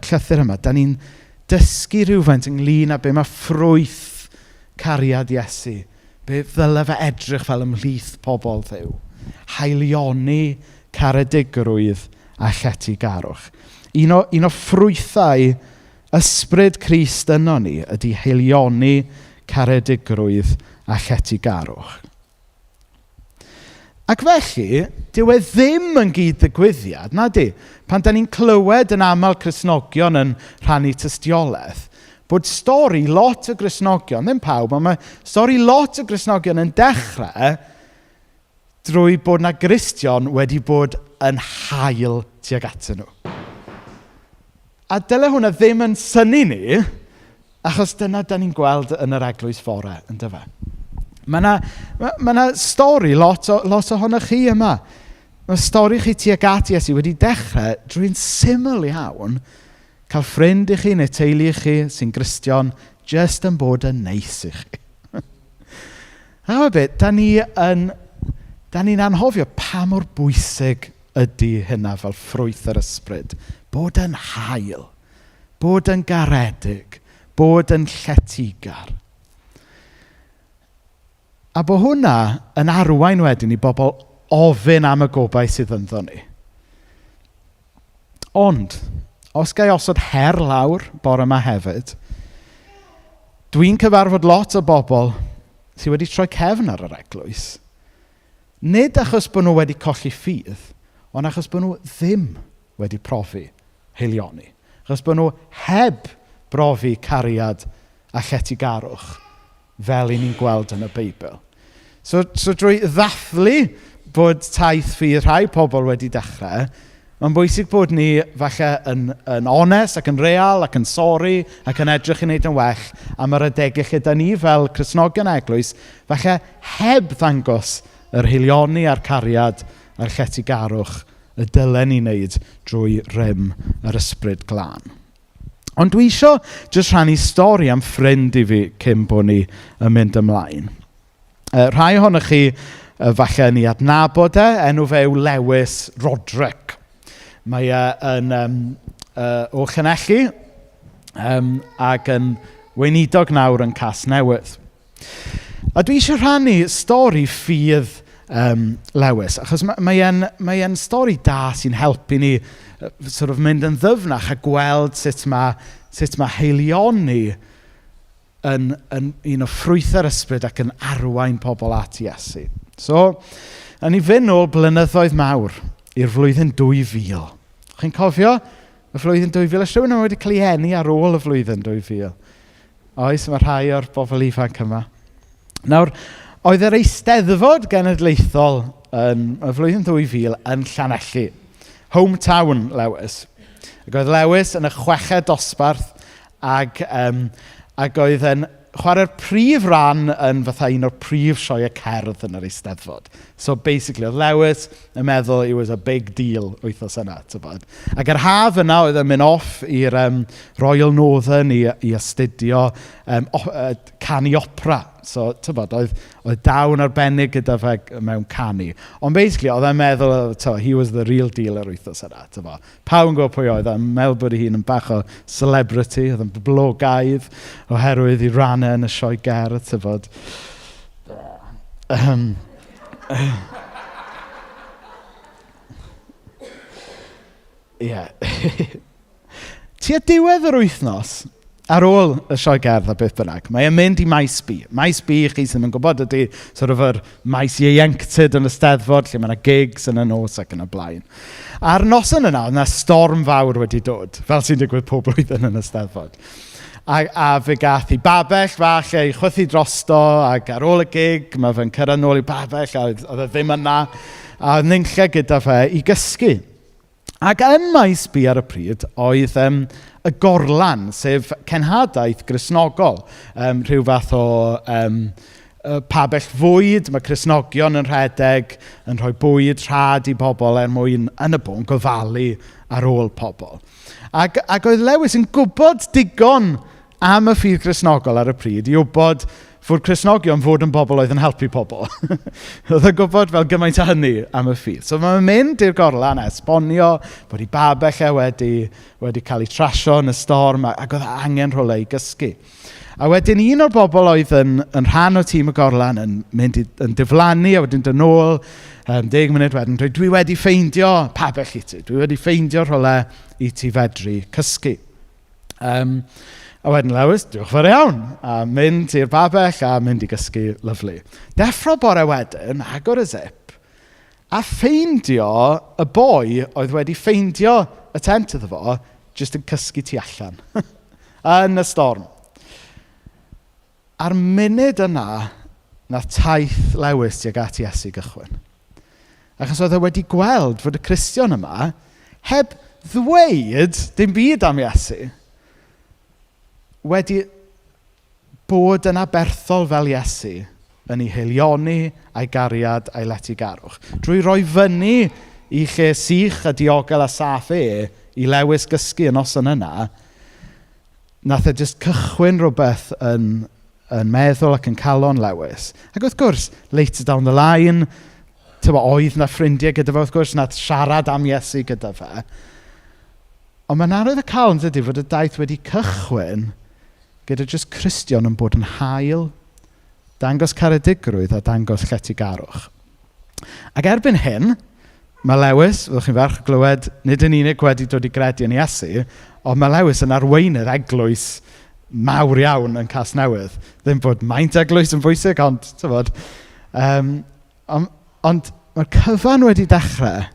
C: llythyr yma, da ni'n dysgu rhywfaint ynglyn â be mae ffrwyth cariad Iesu. Be ddyle fe edrych fel ymhlith pobl Dduw. Haelioni, caredigrwydd a lletygarwch. Un o ffrwythau ysbryd Crist yno ni ydy haelioni, caredigrwydd a lletygarwch. Ac felly, dyw e ddim yn gyd-ddigwyddiad, na di, pan da ni'n clywed yn aml Cristnogion yn rhannu tystiolaeth, bod stori lot o Gristnogion, ddim pawb, ond mae stori lot o Gristnogion yn dechrau drwy bod na Gristion wedi bod yn hael tuag atyn nhw. A dyle hwnna ddim yn syni ni, achos dyna da ni'n gweld yn yr eglwys fore, yn dyfa. Mae yna stori lot ohonoch chi yma. Mae stori chi tuag at Iesu wedi dechrau drwy'n syml iawn cael ffrind i chi neu teulu i chi sy'n Gristion jyst yn bod yn neis i chi. A beth, da ni'n anhofio pa mor bwysig ydy hynna fel ffrwyth yr ysbryd. Bod yn hael, bod yn garedig, bod yn lletygar. A bod hwnna yn arwain wedyn i bobl ofyn am y gobaith sydd ynddo ni. Ond, os gai osod her lawr bore yma hefyd, dwi'n cyfarfod lot o bobl sydd wedi troi cefn ar yr eglwys. Nid achos bod nhw wedi colli ffydd, ond achos bod nhw ddim wedi profi haelioni. Achos bod nhw heb brofi cariad a lletygarwch fel i ni'n gweld yn y Beibl. So drwy ddathlu bod taith ffydd rhai pobl wedi dechrau, mae'n bwysig bod ni falle yn onest ac yn real ac yn sori ac yn edrych i wneud yn well am yr adegau gyda ni fel Cristnogion eglwys, falle heb ddangos yr haelioni a'r cariad a'r lletygarwch y dylen ni wneud drwy rym yr ysbryd glân. Ond dwi isio jyst rhannu stori am ffrind i fi cyn bod ni yn mynd ymlaen. Rhai ohonoch chi falle ni adnabod enw fe yw Lewis Roderick. Mae yn o Llanelli ac yn weinidog nawr yn Casnewydd. A dwi eisiau rhannu stori ffydd Lewis, achos mae e'n stori da sy'n helpu ni sort of mynd yn ddyfnach a gweld sut mae haelioni yn un o ffrwyth yr ysbryd ac yn arwain pobl at Iesu. So, yn ei fynd nôl blynyddoedd mawr i'r flwyddyn 2000. Chi'n cofio y flwyddyn 2000? Ys rhywun wedi cael ei eni ar ôl y flwyddyn 2000? Oes, mae rhai o'r bobl ifanc yma. Nawr, oedd yr Eisteddfod Genedlaethol yn y flwyddyn 2000 yn Llanelli. Hometown Lewis. Ac oedd Lewis yn y chweched dosbarth ac oedd chwarae'r prif ran yn fatha un o'r prif sioe cerdd yn yr Eisteddfod. So basically, oedd Lewis yn meddwl it was a big deal wythnos yna. Ac yr haf yna oedd yn mynd off i'r Royal Northern i astudio canu opera. So, oedd dawn arbennig gyda fe mewn canu. Ond basically, oedd e'n meddwl, he was the real deal yr wythnos yna. Pawb yn gwybod pwy oedd, e'n meddwl bod hi yn bach o celebrity, oedd yn boblogaidd oherwydd i rannau yn y sioe gerdd, Tua diwedd yr wythnos, ar ôl y sioe gerdd a beth bynnag, mae e'n mynd i maes B. Maes B, chi sy'n mynd gwybod, ydy sort of yr maes ieuenctid yn y Steddfod, lle mae yna gigs yn y nos ac yn y blaen. A'r noson yna, oedd yna storm fawr wedi dod, fel sy'n digwydd pob blwyddyn yn y Steddfod. A fe gath i babell fach ei chwythu drosto, ac ar ôl y gig, mae fe'n cyrraedd nôl i babell, a oedd e ddim yna, a oedd nynlle gyda fe i gysgu. Ac yn maes B ar y pryd, oedd y gorlan, sef cenhadaeth Gristnogol, rhyw fath o pabell fwyd, mae Cristnogion yn rhedeg, yn rhoi bwyd rhad i bobl mwyn yn y bôn gofalu ar ôl pobl. Ac oedd Lewis yn gwybod digon am y ffydd Cristnogol ar y pryd, i wybod fod Cristnogion fod yn bobl oedd yn helpu pobl. Oedd yn gwybod fel gymaint o hynny am y ffydd. So mae'n mynd i'r gorlan a esbonio bod i babell wedi cael ei trasio yn y storm ac oedd angen rhywle i gysgu. A wedyn un o'r bobl oedd yn rhan o tîm y gorlan yn mynd yn diflannu a wedyn dyn nôl 10 munud wedyn, dwi wedi ffeindio pabell i ti, dwi wedi ffeindio rhywle i ti fedru cysgu. A wedyn Lewis, diolch fawr iawn, a mynd i'r babell a mynd i gysgu, lyflu. Deffro bore wedyn, agor y zip, a ffeindio y boi oedd wedi ffeindio y tent iddo fo, jyst yn cysgu tu allan, yn y storm. A'r munud yna, na taith Lewis tuag at Iesu gychwyn. Achos oedd e wedi gweld fod y Cristion yma, heb ddweud dim byd am Iesu, wedi bod yn aberthol fel Iesu yn ei heilioni a'i gariad a'i letygarwch. Drwy roi fyny i lle sych a diogel a saff i Lewis gysgu yn noson yna, nath e jyst cychwyn rhywbeth yn meddwl ac yn calon Lewis. Ac wrth gwrs, later down the line, oedd na ffrindiau gyda fe, wrth gwrs, nath siarad am Iesu gyda fe. Ond mae'n arwydd y cael yn dydy fod y daith wedi cychwyn gyda jyst Cristion yn bod yn hael, dangos caredigrwydd a dangos lletygarwch. Ac erbyn hyn, mae Lewis, fyddwch chi'n ferch glywed, nid yn unig wedi dod i gredu yn Iesu, ond mae Lewis yn arweinydd eglwys mawr iawn yn Casnewydd. Ddim bod maint eglwys yn bwysig, ond tywod. Ond mae'r cyfan wedi dechrau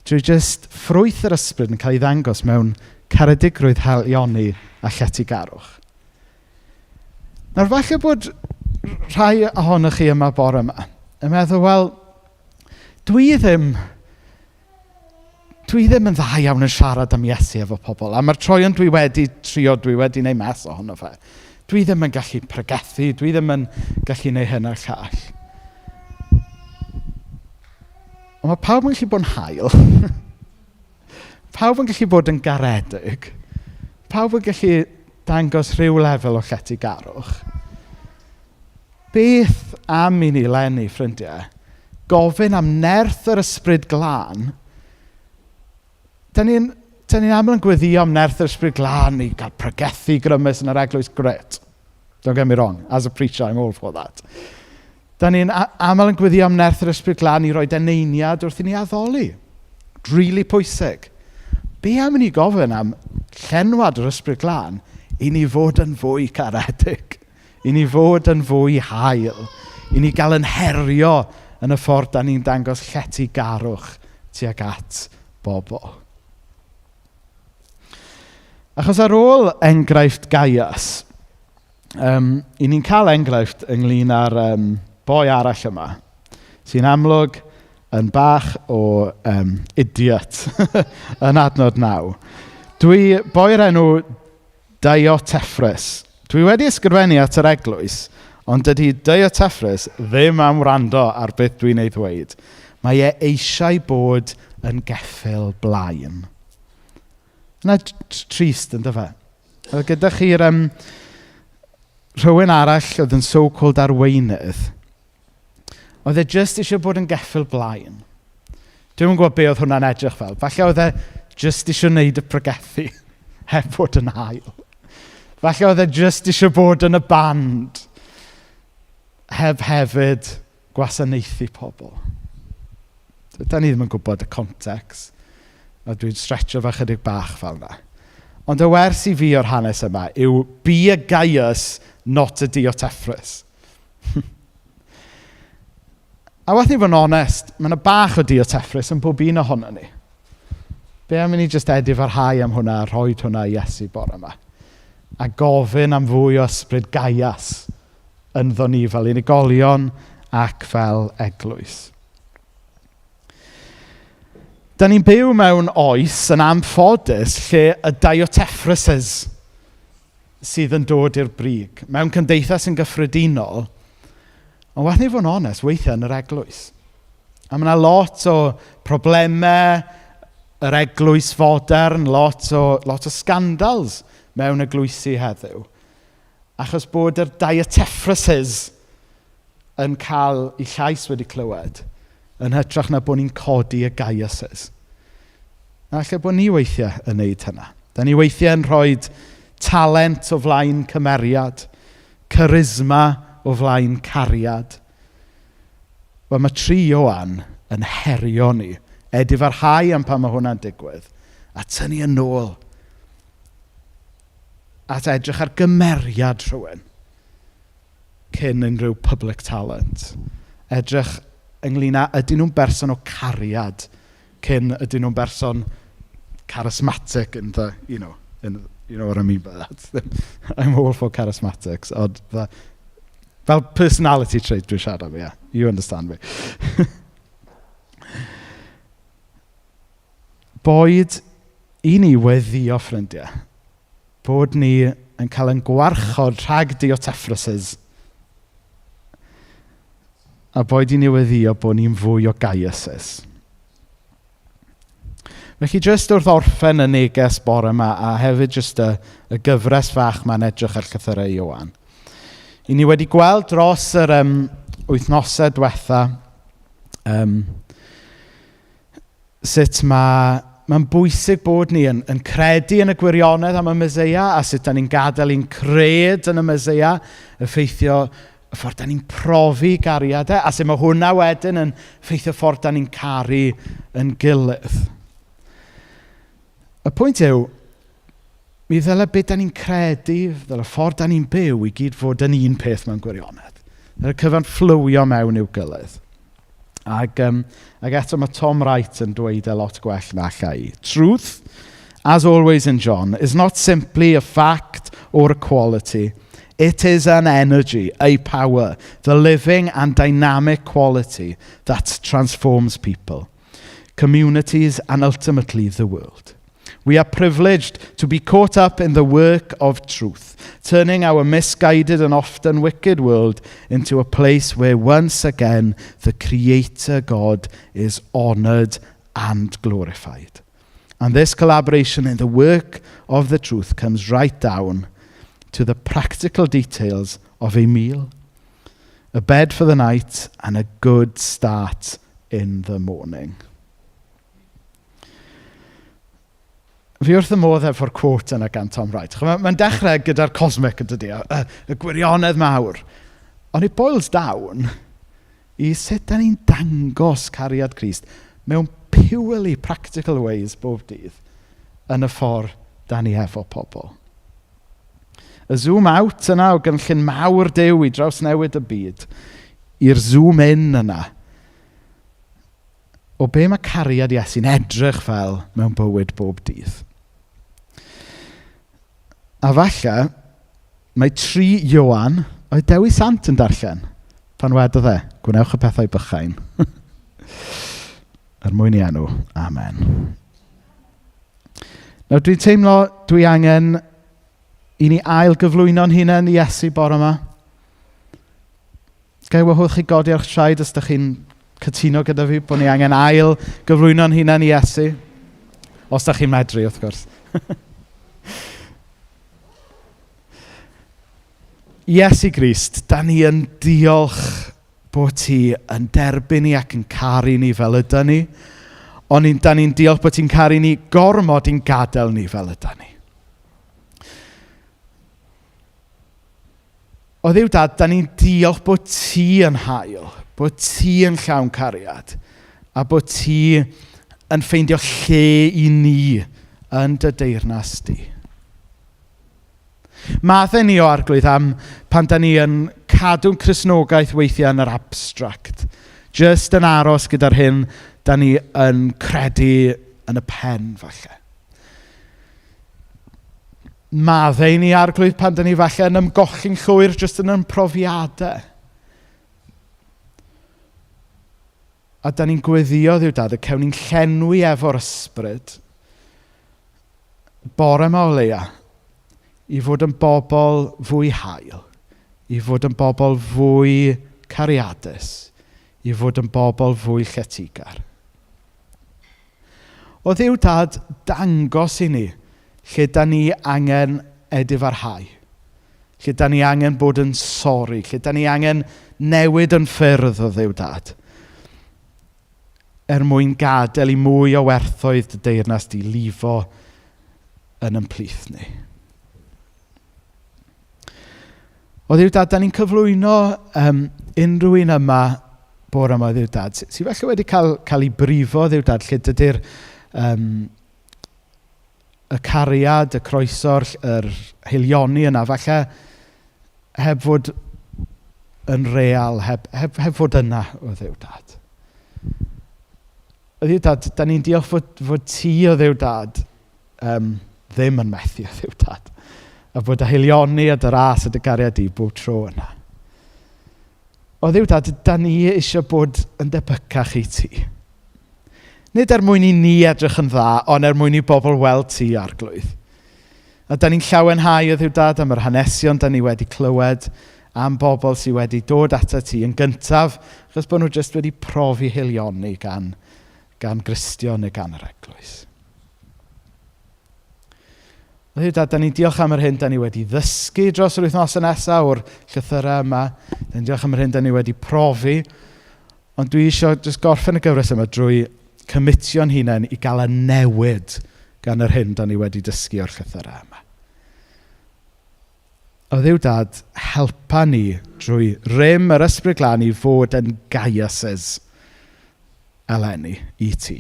C: drwy jyst ffrwyth yr ysbryd yn cael ei ddangos mewn caredigrwydd helioni a lletygarwch. Nawr falle bod rhai ohonych chi yma bore yma yn meddwl, wel, dwi ddim yn dda iawn yn siarad am Iesu efo pobl, a mae'r troion dwi wedi wneud mes ohono fe. Dwi ddim yn gallu pregethu, dwi ddim yn gallu gwneud hyn a'r llall. Ond mae pawb yn gallu bod yn hael. Pawb yn gallu bod yn garedig. Pawb yn gallu dangos rhyw lefel o lletygarwch. Beth am i ni lenni, ffrindiau, gofyn am nerth yr ysbryd glân. Dyn ni'n aml yn gweddio am nerth yr ysbryd glân i gael pregethu grymus yn yr eglwys, gret. Don't get me wrong, as a preacher, I'm all for that. Dyn ni'n aml yn gweddio am nerth yr ysbryd glân i roi deneiniad wrth i ni addoli. Really pwysig. Be am i ni gofyn am llenwad yr ysbryd glân i ni fod yn fwy caredig, i ni fod yn fwy hael, i ni gael yn herio yn y ffordd da ni'n dangos lletygarwch tuag at bobl. Achos ar ôl enghraifft Gaius, i ni'n cael enghraifft ynglyn â'r boi arall yma, sy'n amlwg yn bach o idiot yn adnod 9. Boi'r enw Dioteffrys. Dwi wedi ysgrifennu at yr eglwys, ond dydy Diotrephes ddim am wrando ar beth dwi'n ei ddweud. Mae eisiau bod yn geffyl blaen. Yna trist yn dyfa. Oedd gyda chi'r rhywun arall oedd yn so-called arweinydd. Oedd e just eisiau bod yn geffyl blaen. Dwi'n gwybod be oedd hwnna'n edrych fel. Falle oedd e just eisiau wneud y pregethu heb bod yn hael. Falle oedd e just eisiau bod yn y band heb hefyd gwasanaethu pobl. Da ni ddim yn gwybod y context. A dwi'n stretcho fe chydig bach fel yna. Ond y wers i fi o'r hanes yma yw be a Gaius, not a Diotrephes. A wath ni fod yn onest, mae yna bach o Diotrephes yn bob un ohono ni. Be am i ni just edifarhau am hwnna a rhoi hwnna i Iesu bore yma. A gofyn am fwy o ysbryd Gaius ynddo ni fel unigolion ac fel eglwys. Da ni'n byw mewn oes yn anffodus lle y Diotrephes sydd yn dod i'r brig. Mewn cymdeithas yn gyffredinol, ond wath ni fod yn onest, weithiau yn yr eglwys. A mae yna lot o problemau yr eglwys fodern, lot o scandals mewn eglwysi heddiw. Achos bod yr Diotrephes yn cael eu llais wedi clywed, yn hytrach na bod ni'n codi y Gaiuses. A lle bod ni weithiau yn neud hynna. Da ni weithiau yn rhoi talent o flaen cymeriad, charisma o flaen cariad. Wel, mae 3 Ioan yn herio ni, edifarhau am pan mae hwnna'n digwydd, a tynnu yn ôl, at edrych ar gymeriad rhywun, cyn unrhyw public talent. Edrych ynglyn â, ydyn nhw'n berson o cariad cyn ydyn nhw'n berson charismatic in the, you know what I mean by that. I'm all for charismatics. Fel personality trait dwi'n siarad am, yeah. You understand me. Boed i ni weddio, ffrindiau, bod ni yn cael yn gwarchod rhag Diotrephes a boed i ni weddio bod ni'n fwy o Gaiuses. Felly jyst wrth orffen y neges bore yma a hefyd jyst y gyfres fach mae'n edrych ar llythyrau Ioan. I ni wedi gweld dros yr wythnosau diwetha sut mae'n bwysig bod ni yn credu yn y gwirionedd am y Meseia a sut da ni'n gadael i'n cred yn y Meseia, effeithio y ffordd da ni'n profi gariad a sut mae hwnna wedyn yn effeithio ffordd da ni'n caru yn gilydd. Y pwynt yw, mi ddyle beth da ni'n credu, ddyle ffordd da ni'n byw i gyd fod yn un peth mewn gwirionedd. Ddyle cyfan fflywio mewn i'w gilydd. Ac eto mae Tom Wright yn dweud lot gwell na allai. Truth, as always in John, is not simply a fact or a quality. It is an energy, a power, the living and dynamic quality that transforms people, communities, and ultimately the world. We are privileged to be caught up in the work of truth, turning our misguided and often wicked world into a place where once again the Creator God is honored and glorified. And this collaboration in the work of the truth comes right down to the practical details of a meal, a bed for the night, and a good start in the morning. Fi wrth y modd efo'r quote yna gan Tom Wright. Mae'n dechrau gyda'r cosmic yn dydi, y gwirionedd mawr. Ond it boils down i sut da ni'n dangos cariad Crist mewn purely practical ways bob dydd yn y ffordd da ni efo pobl. Y zoom out yna o gynllun mawr Duw i draws newid y byd, i'r zoom in yna o be mae cariad Iesu'n edrych fel mewn bywyd bob dydd. A falle, mae 3 Ioan, oedd Dewi Sant yn darllen, pan wedodd e, gwnewch y pethau bychain. Mwyn i enw, amen. Nawr dwi'n teimlo dwi angen i ni ail gyflwyno'n hunain i Iesu bore yma. Gaiwch chi godi ar'ch traed os ydych chi'n cytuno gyda fi bod ni angen ail gyflwyno'n hunain i Iesu. Os ydych chi'n medru, wrth gwrs. Iesu Grist, da ni yn diolch bod ti yn derbyn ni ac yn caru ni fel ydyn ni. Ond da ni'n diolch bod ti'n caru ni gormod i'n gadael ni fel ydyn ni. O Dduw Dad, da ni'n diolch bod ti yn hael, bod ti yn llawn cariad, a bod ti yn ffeindio lle i ni yn dy deyrnas di. Maddau ni o arglwydd am pan da ni yn cadw'n Cristnogaeth weithiau yn yr abstract. Just yn aros gyda'r hyn da ni yn credu yn y pen falle. Maddau ni arglwydd pan da ni falle yn ymgochi'n llwyr just yn profiadau. A da ni'n gweddio, Dduw Dad, y cewn ni'n llenwi efo'r ysbryd bore yma o leia i fod yn bobl fwy hael, i fod yn bobl fwy cariadus, i fod yn bobl fwy lletygar. O Dduw Dad, dangos i ni lle da ni angen edifarhau, lle da ni angen bod yn sori, lle da ni angen newid yn ffyrdd o Dduw Dad, mwyn gadael i mwy o werthoedd dy deyrnas di lifo yn ymplith ni. O Dduw Dad, da ni'n cyflwyno unrhyw un yma bore yma, Dduw Dad, sy'n felly wedi cael ei brifo, Dduw Dad, lle dydy'r y cariad, y croeso'r yr heilioni yna, falle heb fod yn real, heb fod yna, o Dduw Dad. O Dduw Dad, da ni'n diolch fod ti, o Dduw Dad, ddim yn methu, o Dduw Dad. A bod y heilioni a dy ras a dy gariad i bob tro yna. O Dduw Dad, da ni eisiau bod yn debycach i ti. Nid mwyn i ni edrych yn dda, ond mwyn i bobl weld ti arglwydd. A da ni'n llawenhau, o Dduw Dad, am yr hanesion da ni wedi clywed am bobl sydd wedi dod ata ti yn gyntaf, achos bod nhw jyst wedi profi heilioni gan Gristion neu gan yr eglwys. O Dduw Dad, da ni'n diolch am yr hyn da ni wedi ddysgu dros yr wythnosau nesaf o'r llythyrau yma. Da ni'n diolch am yr hyn da ni wedi profi. Ond dwi eisiau just gorffen y gyfres yma drwy cymitio'n hunain i gael y newid gan yr hyn da ni wedi dysgu o'r llythyrau yma. O Dduw Dad, helpa ni drwy rym yr ysbryd glân i fod yn gaiases eleni i ti.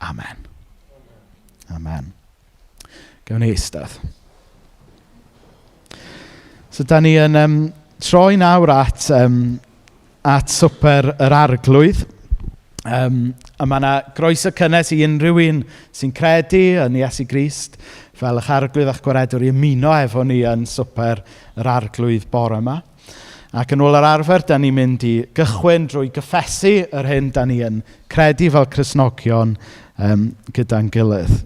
C: Amen. Amen. Gawn ni eistedd. So da ni yn troi nawr at swper yr arglwydd. A mae yna groes y cynnes i unrhyw un sy'n credu yn Iesu Grist fel eich arglwydd a'ch gwaredwr i ymuno efo ni yn swper yr arglwydd bore yma. Ac yn ôl yr arfer, da ni'n mynd i gychwyn drwy gyffesu yr hyn da ni yn credu fel Cristnogion gyda'n gilydd.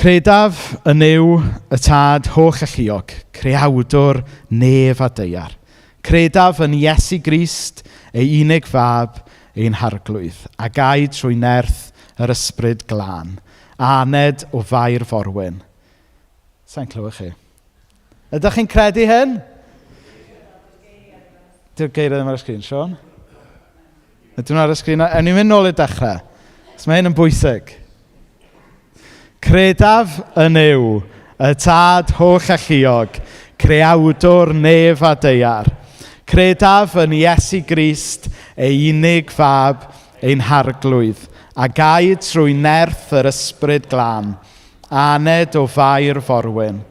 C: Credaf yn yw y tad holl a lluog, creawdwr nef a deiar. Credaf yn Iesu Grist, ei unig fab, ein harglwydd, a gaid trwy nerth yr ysbryd glân, aned o fair forwyn. Sa'n clywed chi? Ydych chi'n credu hyn? Di'r geiriau ddim ar y sgrin, Sean? Ydyn nhw ar y sgrin? Ewn ni'n mynd nôl i'r dechrau. Os mae hyn yn bwysig. Credaf yn yw y tad holl a lluog, creawdwr nef a deiar. Credaf yn Iesu Grist, ei unig fab, ein harglwydd, a gaid trwy nerth yr ysbryd glân, aned o fair forwyn.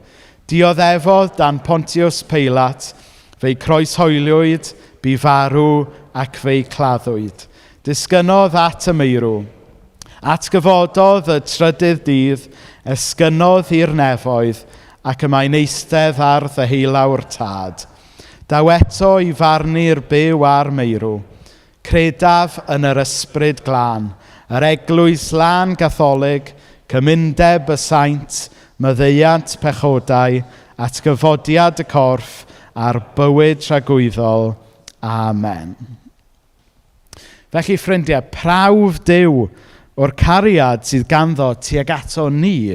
C: Dioddefodd dan Pontius Pilat, fe'i croeshoeliwyd, bu farw ac fe'i claddwyd. Disgynnodd at y meirw. Atgyfododd y trydydd dydd, esgynnodd i'r nefoedd, ac y mae'n eistedd ar ddeheulawr tad. Daw eto i farnu'r byw ar meirw. Credaf yn yr ysbryd glân, yr eglwys lân Gatholig, cymundeb y saint, maddeuant pechodau, atgyfodiad y corff, a'r bywyd tragwyddol. Amen. Felly, ffrindiau, prawf Duw o'r cariad sydd ganddo tuag ato ni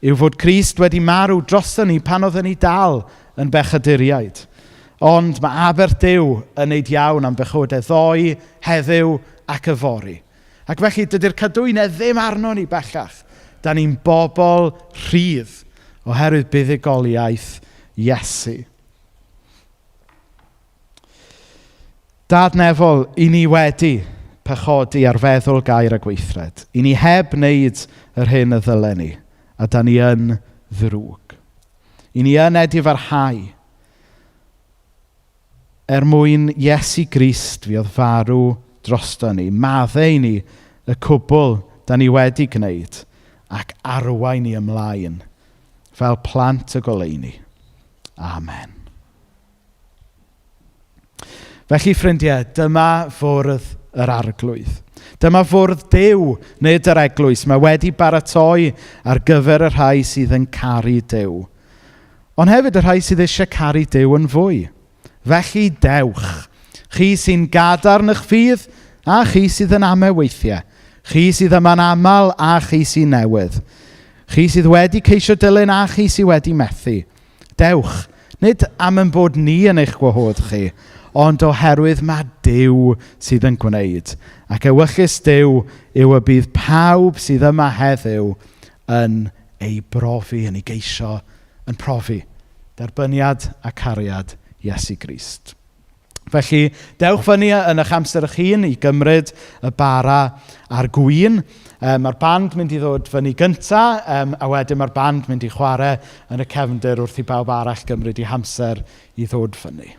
C: yw fod Crist wedi marw drosto ni pan oedden ni dal yn bechaduriaid. Ond mae aber Duw yn neud iawn am bechodau ddoe, heddiw ac yfori. Ac felly dydy'r cadwynau ddim arno ni bellach. Da ni'n bobl rhydd oherwydd buddugoliaeth Iesu. Dad Nefol, i ni wedi pechodi ar feddwl, gair a gweithred. I ni heb wneud yr hyn y ddylen ni, a da ni yn ddrwg. I ni yn edifarhau mwyn Iesu Grist fi oedd farw drosto ni. Maddau ni y cwbl da ni wedi gwneud ac arwain ni ymlaen fel plant y goleuni. Amen. Felly, ffrindiau, dyma fwrdd yr arglwydd. Dyma fwrdd Duw, nid yr eglwys. Mae wedi baratoi ar gyfer y rhai sydd yn caru Duw. Ond hefyd y rhai sydd eisiau caru Duw yn fwy. Felly dewch, chi sy'n gadarn eich ffydd a chi sydd yn amau weithiau. Chi sydd yma'n aml a chi sy'n newydd. Chi sydd wedi ceisio dilyn a chi sydd wedi methu. Dewch, nid am yn bod ni yn eich gwahodd chi, ond oherwydd mae Duw sydd yn gwneud. Ac ewyllus Duw yw y bydd pawb sydd yma heddiw yn ei brofi, yn ei geisio, yn profi. Derbyniad a cariad Iesu Grist. Felly, dewch fyny yn eich amser eich hun i gymryd y bara a'r gwyn. Mae'r band mynd i ddod fyny gyntaf, a wedyn mae'r band mynd i chwarae yn y cefndir wrth i bawb arall gymryd i hamser i ddod fyny.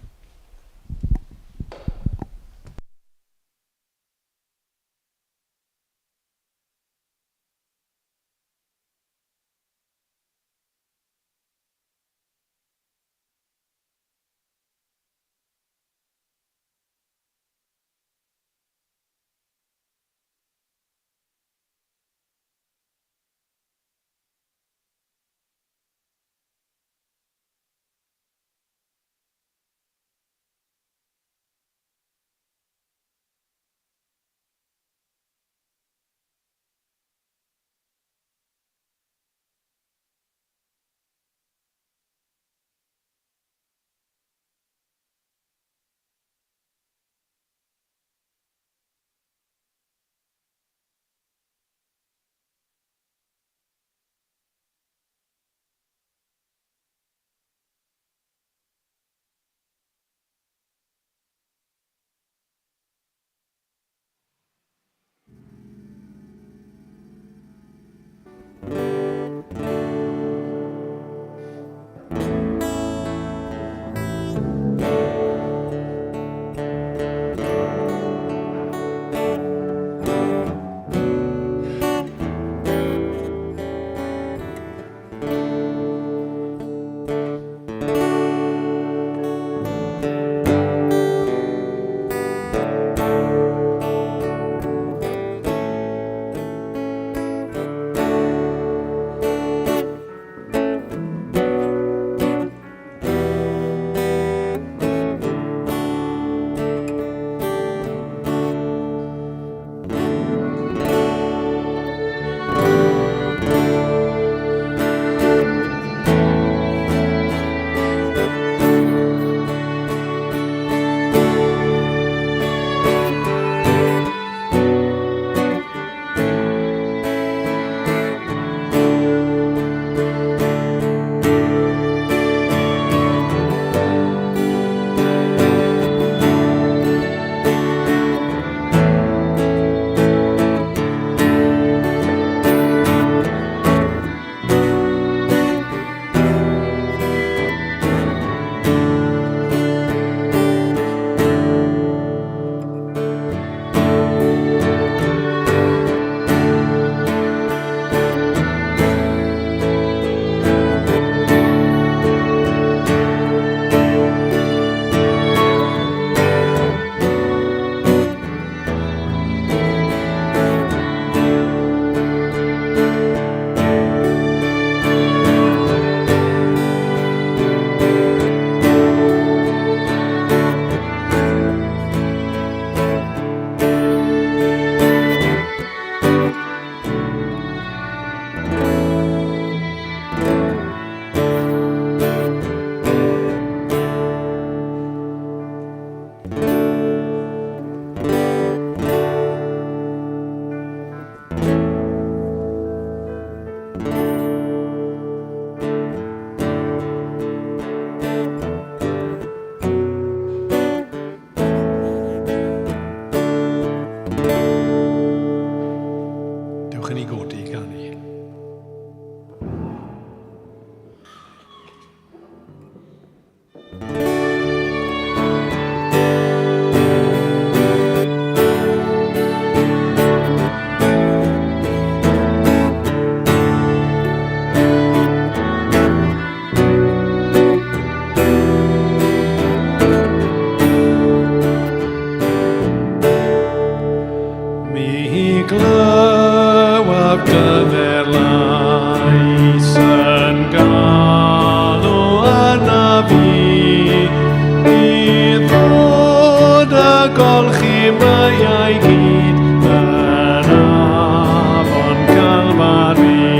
B: golchi beiau gyd yn afon Calvary.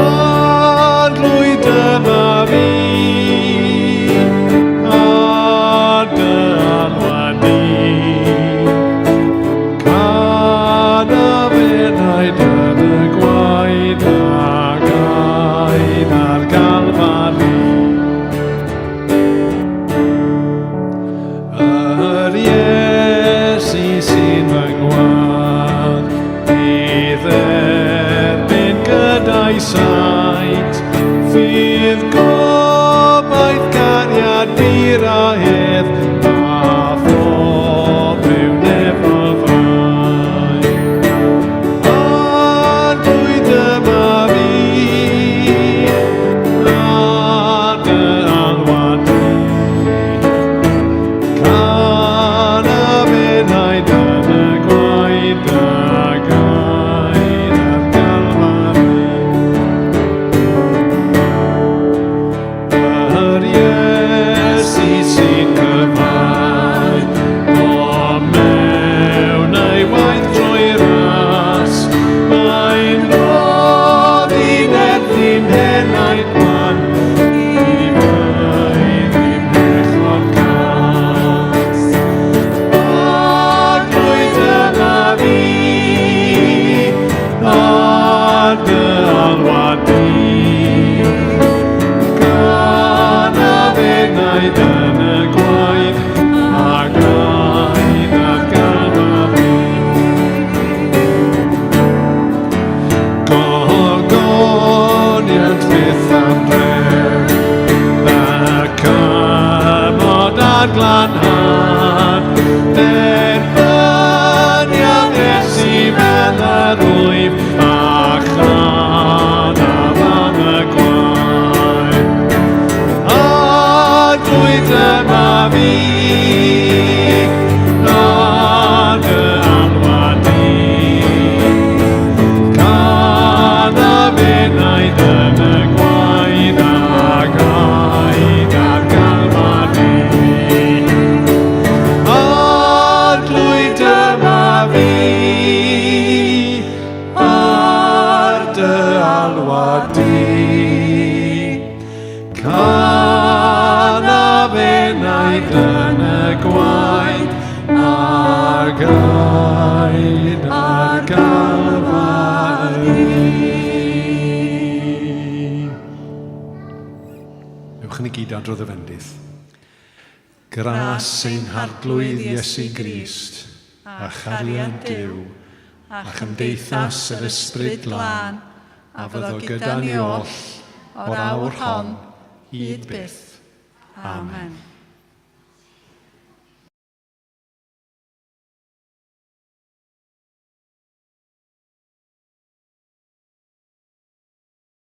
B: Arglwydd dyma fi, a dy alwan ni. Canafennau dyn y gwaed a gael ar Calvary. Yr Iesu sy'n fy ngwad, i dderbyn gyda'i saith, fydd gobaith cariad byr a hedd, a phob i'w nefol fai. Arglwydd dyma fi, a dy alwan ni. Canafennau dyn y gwaed a gael ar Calvary. Yr Iesu sy'n cyfan, o mewn ei waith trwy ras, mae'n roddi'n erbyn henaid gwan, i fydd mechon cas. Arglwydd dyma fi, a dy alwan ni. Canafennau dyn y gwaed a gael ar Calvary. Gogoniant fyth am dref, ac ymod ar glanhad, derbyniodd Iesu fel yr wyf, a chanaf am y gwaed. Arglwydd dyma fi, a dy alwan ni. Canafennau dyn y gwaed a gael ar Calvary. Arglwydd dyma fi, ar dy alwan ni. Canafennau dyn y gwaed a gael ar Calvary. Ewch yn y gyd adrodd y fendydd. Gras ein harglwydd Iesu Grist, a chariad Duw, a chymdeithas yr ysbryd glân, a fyddo gyda ni oll, o'r awr hon, hyd byth. Amen.